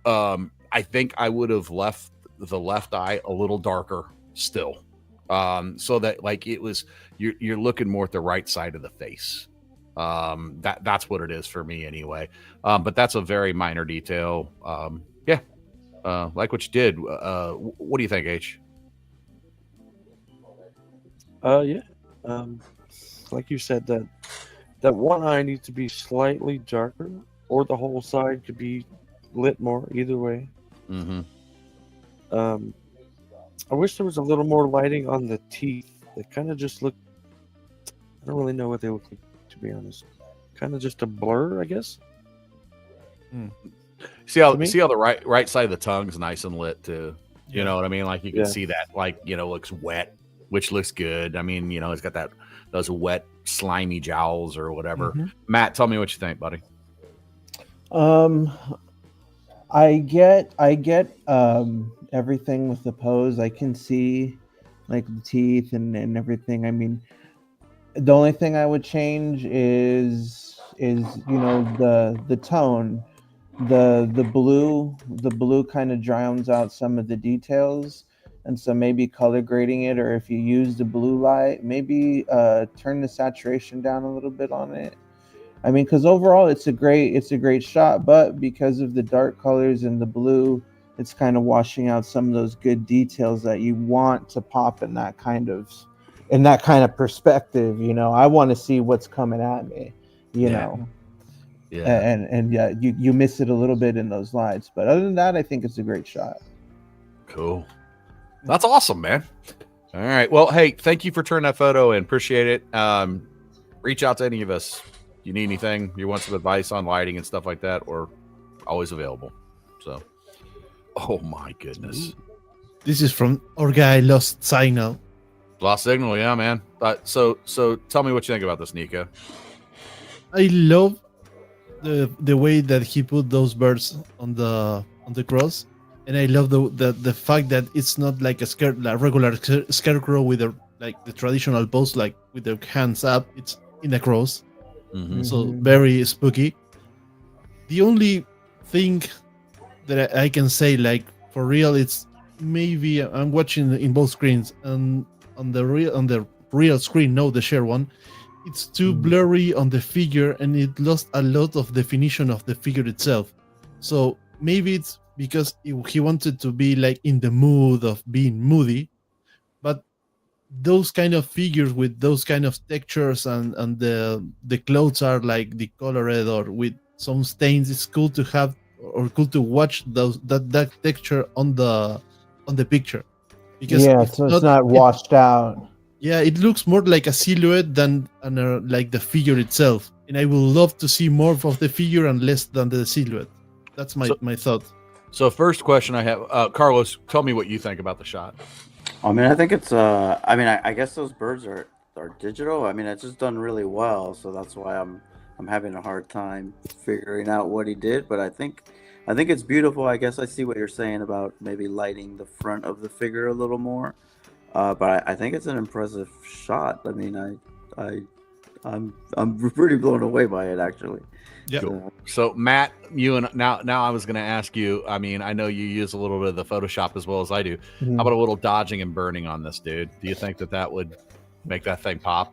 B: I think I would have left the left eye a little darker still. So that like it was you're looking more at the right side of the face. That's what it is for me anyway. But that's a very minor detail. Yeah. Like what you did. What do you think, H?
A: Yeah. Like you said, that one eye needs to be slightly darker, or the whole side could be lit more. Either way.
B: Mm-hmm.
A: I wish there was a little more lighting on the teeth. They kind of just look. I don't really know what they look like, to be honest. Kind of just a blur, I guess.
B: See how the right side of the tongue's nice and lit too. You know what I mean? Like you can
A: Yeah.
B: see that, like, you know, looks wet, which looks good. I mean, you know, it's got those wet, slimy jowls or whatever.
C: Mm-hmm.
B: Matt, tell me what you think, buddy.
D: I get everything with the pose. I can see like the teeth and everything. I mean, the only thing I would change is you know the tone. The blue kind of drowns out some of the details, and so maybe color grading it, or if you use the blue light, maybe turn the saturation down a little bit on it. I mean, because overall it's a great shot, but because of the dark colors and the blue, it's kind of washing out some of those good details that you want to pop in that kind of perspective. You know, I want to see what's coming at me. You know.
B: Yeah.
D: And yeah, you miss it a little bit in those lights, but other than that, I think it's a great shot.
B: Cool. That's awesome, man. All right. Well, hey, thank you for turning that photo in. Appreciate it. Reach out to any of us. You need anything, you want some advice on lighting and stuff like that, or always available. So, oh my goodness.
C: This is from our guy Lost Signal.
B: Lost Signal, yeah, man. So tell me what you think about this, Nico.
C: I love the way that he put those birds on the cross, and I love the fact that it's not like a regular scarecrow with the traditional pose, like with the hands up. It's in a cross.
B: Mm-hmm.
C: So very spooky. The only thing that I can say, like for real, it's maybe I'm watching in both screens, and on the real screen, no, the share one, it's too blurry on the figure, and it lost a lot of definition of the figure itself. So maybe it's because he wanted to be like in the mood of being moody, but those kind of figures with those kind of textures and the clothes are like decolored or with some stains, it's cool to have or cool to watch that texture on the picture, because
D: it's not washed out.
C: Yeah, it looks more like a silhouette than like the figure itself, and I would love to see more of the figure and less than the silhouette. That's my thought.
B: So first question I have, Carlos, tell me what you think about the shot.
E: I mean, I think it's I guess those birds are digital. I mean, it's just done really well, so that's why I'm having a hard time figuring out what he did. But I think it's beautiful. I guess I see what you're saying about maybe lighting the front of the figure a little more. But I think it's an impressive shot. I mean, I'm pretty blown away by it, actually.
C: Yeah.
B: Cool. So Matt, you and now I was going to ask you. I mean, I know you use a little bit of the Photoshop as well as I do.
D: Mm-hmm.
B: How about a little dodging and burning on this, dude? Do you think that would make that thing pop?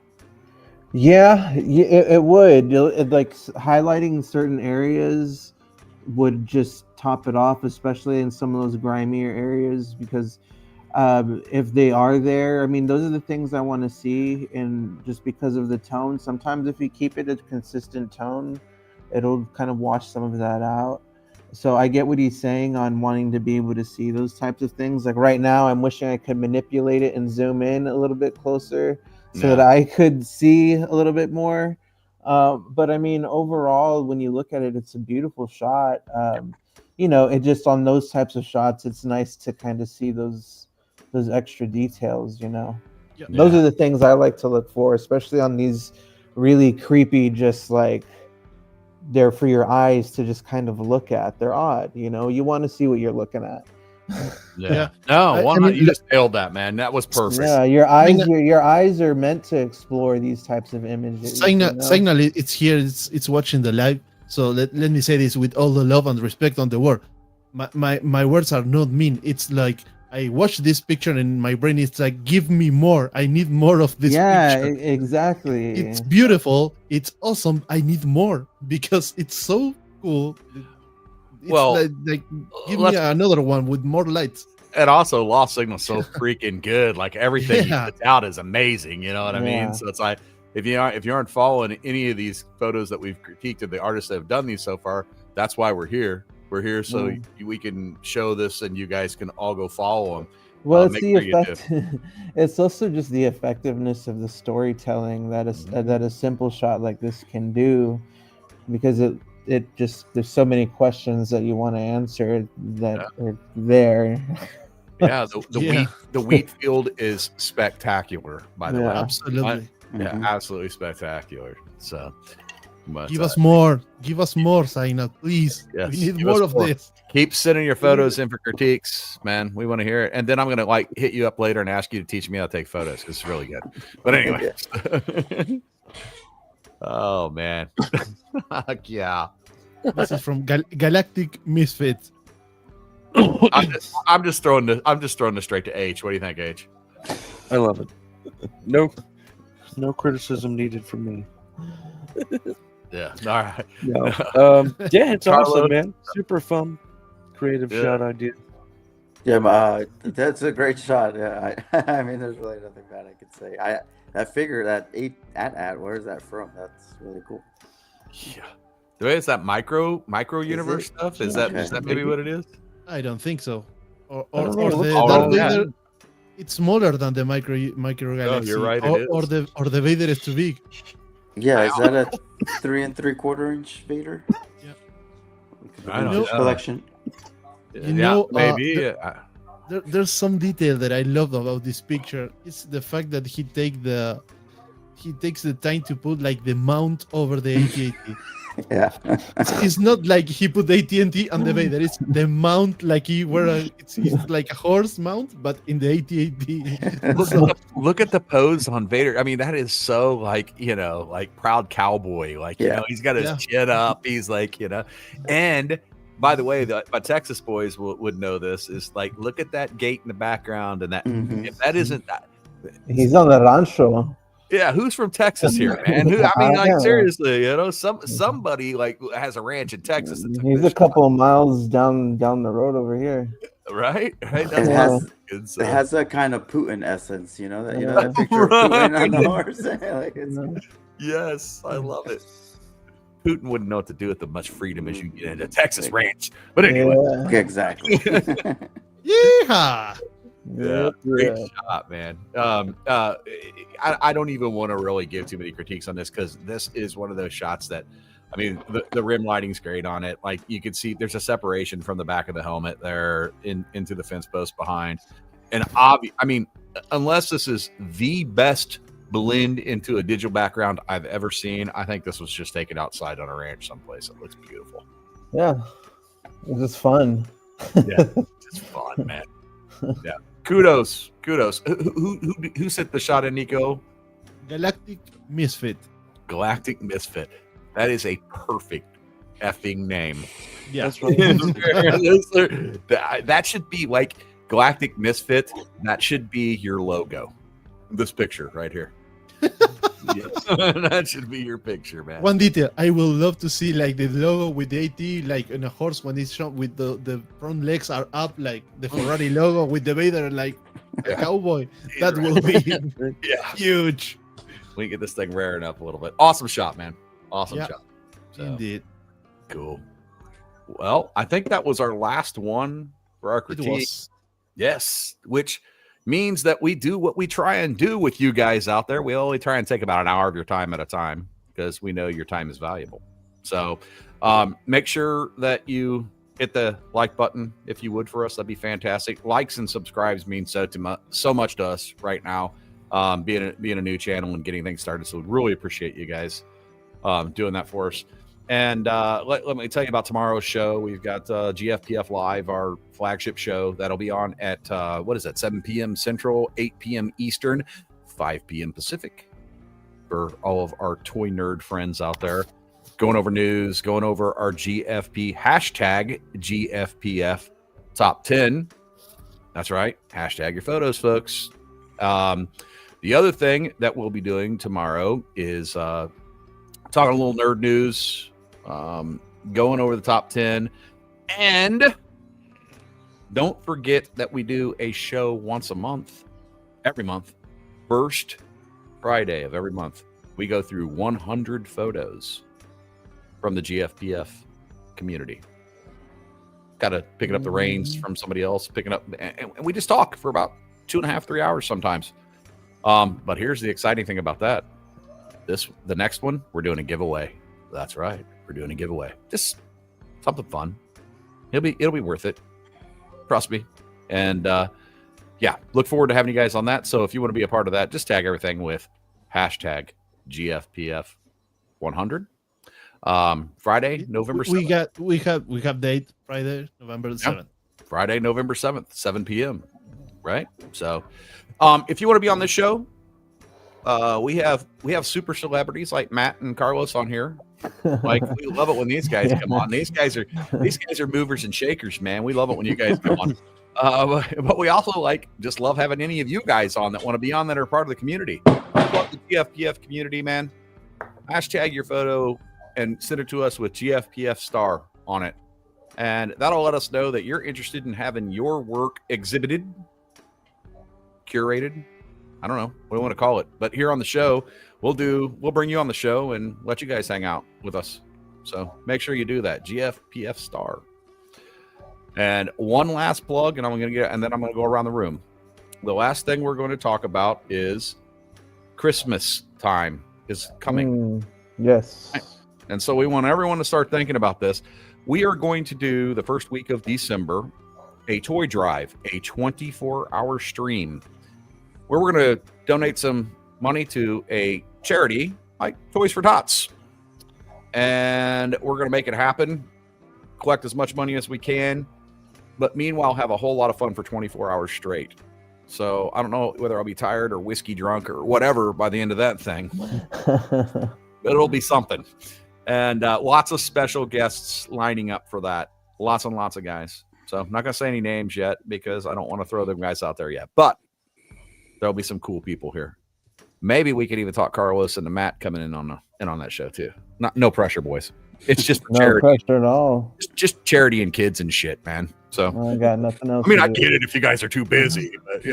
D: Yeah, it would. Like highlighting certain areas would just top it off, especially in some of those grimier areas, because if they are there, I mean, those are the things I want to see. And just because of the tone, sometimes if you keep it a consistent tone, it'll kind of wash some of that out. So I get what he's saying on wanting to be able to see those types of things. Like right now, I'm wishing I could manipulate it and zoom in a little bit closer so that I could see a little bit more. But I mean, overall, when you look at it, it's a beautiful shot. You know, it just on those types of shots, it's nice to kind of see those extra details. You know, those are the things I like to look for, especially on these really creepy, just like they're for your eyes to just kind of look at. They're odd, you know. You want to see what you're looking at.
B: No, I mean, you just nailed that, man. That was perfect.
D: Yeah, your eyes are meant to explore these types of images.
C: Signal, it's here. It's watching the live. So let me say this with all the love and respect on the word. My words are not mean. It's like I watch this picture and my brain is like, give me more. I need more of this picture.
D: Yeah, exactly.
C: It's beautiful. It's awesome. I need more because it's so cool. It's like give me another one with more lights.
B: And also, Lost Signal's so freaking good. Like everything he puts out is amazing. You know what I mean? So it's like if you aren't following any of these photos that we've critiqued of the artists that have done these so far, that's why we're here. We're here so we can show this, and you guys can all go follow them.
D: Well, it's the effect. It's also just the effectiveness of the storytelling that a simple shot like this can do, because it just there's so many questions that you want to answer that are there.
B: Yeah, the wheat field is spectacular, by the way.
C: Absolutely.
B: Absolutely spectacular. So. But,
C: give us more, Zaina, please.
B: Yes,
C: we need more of this.
B: Keep sending your photos in for critiques, man. We want to hear it, and then I'm gonna hit you up later and ask you to teach me how to take photos. It's really good. But anyway, oh man, yeah.
C: This is from Galactic Misfits.
B: I'm just throwing this straight to H. What do you think, H?
A: I love it. No criticism needed from me.
B: Yeah. All right.
A: Yeah, it's awesome, man. Super fun, creative shot idea.
E: Yeah, that's a great shot. Yeah, I mean, there's really nothing bad I could say. That figure, that at where's that from? That's really cool.
B: Yeah. The way it's that micro universe stuff. Is that maybe what it is?
C: I don't think so. It's smaller than the micro galaxy.
B: Oh, you're right.
C: Or the Vader is too big.
E: Yeah, is that a 3 3/4 inch Vader?
C: Yeah.
B: I don't know.
E: Collection.
B: Maybe.
C: There's some detail that I love about this picture. It's the fact that he takes the time to put like the mount over the AT-AT.
E: Yeah.
C: It's not like he put AT&T on the Vader. It's the mount like it's like a horse mount, but in the AT-AT.
B: Look at the pose on Vader. I mean, that is so like proud cowboy. You know, he's got his chin up. He's like, and by the way, the Texas boys would know this is like, look at that gate in the background, and that if that isn't that,
D: he's on the rancho.
B: Yeah, who's from Texas here, man? Seriously, somebody has a ranch in Texas.
D: He's a couple of miles down the road over here.
B: Right.
E: It has that kind of Putin essence, that picture of Putin on the horse.
B: Yes, I love it. Putin wouldn't know what to do with the much freedom as you get into Texas ranch. But anyway,
E: exactly.
C: Yeehaw!
B: Yeah, great shot, man. I don't even want to really give too many critiques on this because this is one of those shots that, I mean, the rim lighting's great on it. Like you can see, there's a separation from the back of the helmet there into the fence post behind, and I mean, unless this is the best blend into a digital background I've ever seen, I think this was just taken outside on a ranch someplace. It looks beautiful.
D: Yeah, it's just fun.
B: Yeah, it's fun, man. Yeah. Kudos. Who sent the shot in, Nico?
C: Galactic Misfit.
B: Galactic Misfit. That is a perfect effing name.
C: Yeah,
A: that's right.
B: That should be like Galactic Misfit. That should be your logo. This picture right here. Yes. That should be your picture, man.
C: One detail I will love to see, like the logo with the AT, like in a horse when it's shot with the front legs are up, like the Ferrari logo with the Vader, like a cowboy. That will be huge.
B: We can get this thing raring up a little bit. Awesome shot, man. Awesome shot. So,
C: Indeed.
B: Cool. Well, I think that was our last one for our critique. Yes, which means that we do what we try and do with you guys out there. We only try and take about an hour of your time at a time because we know your time is valuable. So make sure that you hit the like button if you would for us. That'd be fantastic. Likes and subscribes mean so much to us right now, being a new channel and getting things started. So we really appreciate you guys doing that for us. And let me tell you about tomorrow's show. We've got GFPF Live, our flagship show. That'll be on at, 7 p.m. Central, 8 p.m. Eastern, 5 p.m. Pacific for all of our toy nerd friends out there. Going over news, going over our GFP, hashtag GFPF top 10. That's right. Hashtag your photos, folks. The other thing that we'll be doing tomorrow is talking a little nerd news, going over the top 10. And don't forget that we do a show once a month, every month, first Friday of every month. We go through 100 photos from the GFPF community. Got to picking up the reins from somebody else, picking up, and we just talk for about 2.5, 3 hours sometimes. But here's the exciting thing about that. The next one, we're doing a giveaway. That's right. We're doing a giveaway. Just something fun. It'll be worth it. Trust me. And look forward to having you guys on that. So if you want to be a part of that, just tag everything with hashtag GFPF100. Friday, November 7th.
C: We have date Friday, November 7th.
B: Friday, November 7th, 7 p.m. Right? So if you want to be on this show, we have super celebrities like Matt and Carlos on here. Like, we love it when these guys come on. These guys are movers and shakers, man. We love it when you guys come on. But we also just love having any of you guys on that want to be on that are part of the community. Love the GFPF community, man. Hashtag your photo and send it to us with GFPF star on it. And that'll let us know that you're interested in having your work exhibited, curated. I don't know what do you want to call it. But here on the show, we'll bring you on the show and let you guys hang out with us. So make sure you do that. GFPF star. And one last plug, and then I'm going to go around the room. The last thing we're going to talk about is Christmas time is coming.
D: Yes.
B: And so we want everyone to start thinking about this. We are going to do the first week of December a toy drive, a 24-hour stream, where we're going to donate some money to a charity like Toys for Tots. And we're going to make it happen, collect as much money as we can, but meanwhile have a whole lot of fun for 24 hours straight. So I don't know whether I'll be tired or whiskey drunk or whatever by the end of that thing. But it'll be something. And lots of special guests lining up for that. Lots and lots of guys. So I'm not going to say any names yet because I don't want to throw them guys out there yet. But there'll be some cool people here. Maybe we could even talk Carlos and Matt coming in on that show too. No pressure, boys. It's just
D: no
B: charity.
D: Pressure at all.
B: Just charity and kids and shit, man. So
D: I got nothing else.
B: I mean, I get it if you guys are too busy, but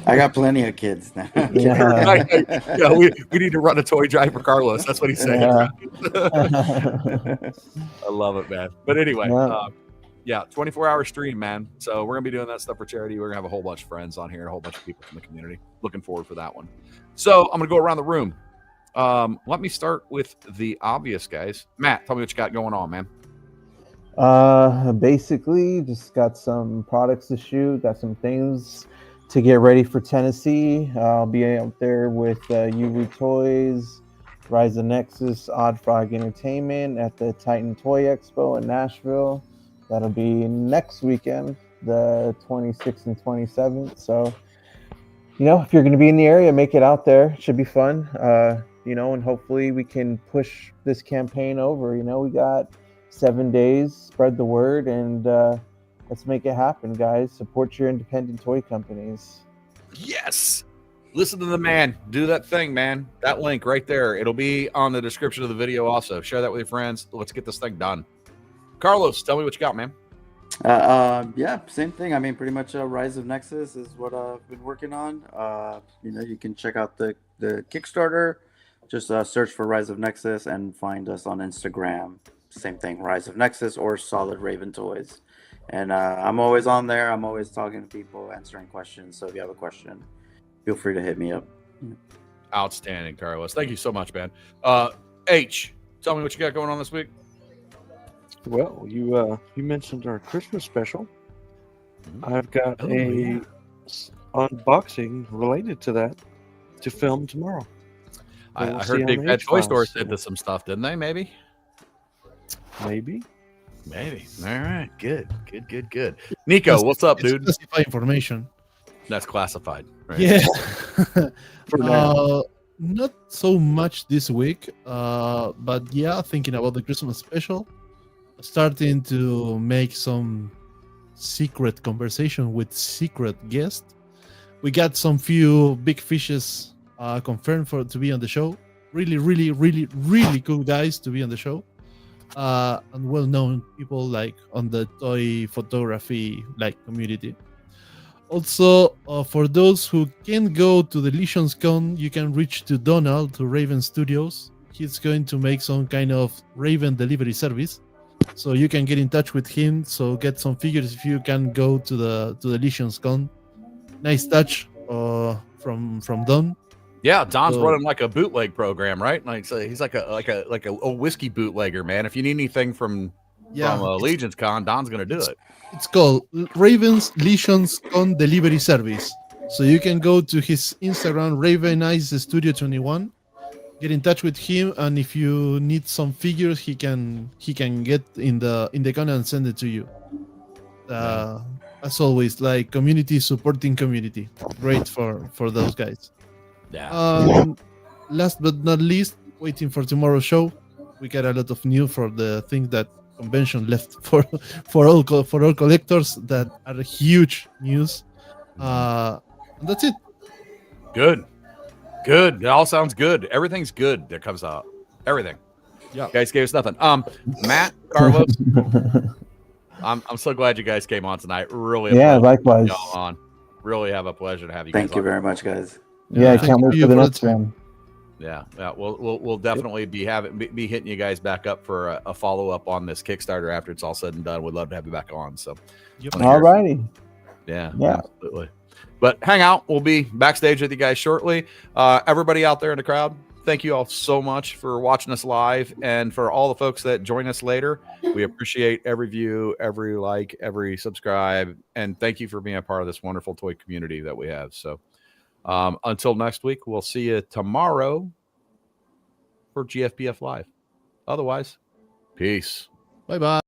E: I got plenty of kids now.
B: Yeah, we need to run a toy drive for Carlos. That's what he's saying.
D: Yeah.
B: I love it, man. But anyway, 24-hour stream, man. So we're gonna be doing that stuff for charity. We're gonna have a whole bunch of friends on here, and a whole bunch of people from the community. Looking forward for that one. So I'm gonna go around the room. Let me start with the obvious guys. Matt, tell me what you got going on, man.
D: Basically just got some products to shoot, got some things to get ready for Tennessee. I'll be out there with UV Toys, Rise of Nexus, Odd Frog Entertainment at the Titan Toy Expo in Nashville. That'll be next weekend, the 26th and 27th. So, if you're going to be in the area, make it out there. It should be fun. And hopefully we can push this campaign over. We got 7 days, spread the word, and let's make it happen, guys. Support your independent toy companies.
B: Yes. Listen to the man. Do that thing, man. That link right there. It'll be on the description of the video also. Share that with your friends. Let's get this thing done. Carlos, tell me what you got, man.
E: Yeah, same thing. I mean, pretty much Rise of Nexus is what I've been working on. You can check out the Kickstarter. Just search for Rise of Nexus and find us on Instagram. Same thing, Rise of Nexus or Solid Raven Toys. And I'm always on there. I'm always talking to people, answering questions. So if you have a question, feel free to hit me up.
B: Outstanding, Carlos. Thank you so much, man. H, tell me what you got going on this week.
A: Well, you mentioned our Christmas special. I've got a unboxing related to that to film tomorrow.
B: I heard Big Bad Toy Store said some stuff, didn't they? Maybe. All right. Good. Nico, what's up, dude?
C: Classified information.
B: That's classified. Right?
C: Yeah.
A: For now.
C: Not so much this week, but yeah, thinking about the Christmas special, starting to make some secret conversation with secret guests. We got some few big fishes confirmed to be on the show. Really cool guys to be on the show. And well-known people like on the toy photography community. Also, for those who can't go to the Legions Con, you can reach to Donald to Raven Studios. He's going to make some kind of Raven delivery service, so you can get in touch with him. So get some figures if you can go to the Legions Con. Nice touch from Don.
B: Yeah, Don's running like a bootleg program, right? Like so he's like a whiskey bootlegger, man. If you need anything from Legion's Con, Don's gonna do it.
C: It's called Raven's Legions Con Delivery Service. So you can go to his Instagram, Ravenize Studio 21, get in touch with him, and if you need some figures, he can get in the con and send it to you. As always, like community supporting community. Great for those guys.
B: Yeah.
C: Last but not least, waiting for tomorrow's show. We got a lot of news for the things that convention left for all collectors that are huge news. That's it.
B: Good. It all sounds good. Everything's good that comes out. Everything.
C: Yeah.
B: You guys gave us nothing. Matt, Carlos, I'm so glad you guys came on tonight. Really.
D: Likewise.
B: Y'all on. Really have a pleasure to have you.
E: Thank you very much, guys.
D: Yeah, I can't wait for the next one.
B: Yeah. We'll definitely be hitting you guys back up for a follow up on this Kickstarter after it's all said and done. We'd love to have you back on. So,
D: all righty.
B: Yeah, absolutely. But hang out. We'll be backstage with you guys shortly. Everybody out there in the crowd, thank you all so much for watching us live, and for all the folks that join us later. We appreciate every view, every like, every subscribe, and thank you for being a part of this wonderful toy community that we have. So. Until next week, we'll see you tomorrow for GFPF Live. Otherwise, peace.
C: Bye-bye.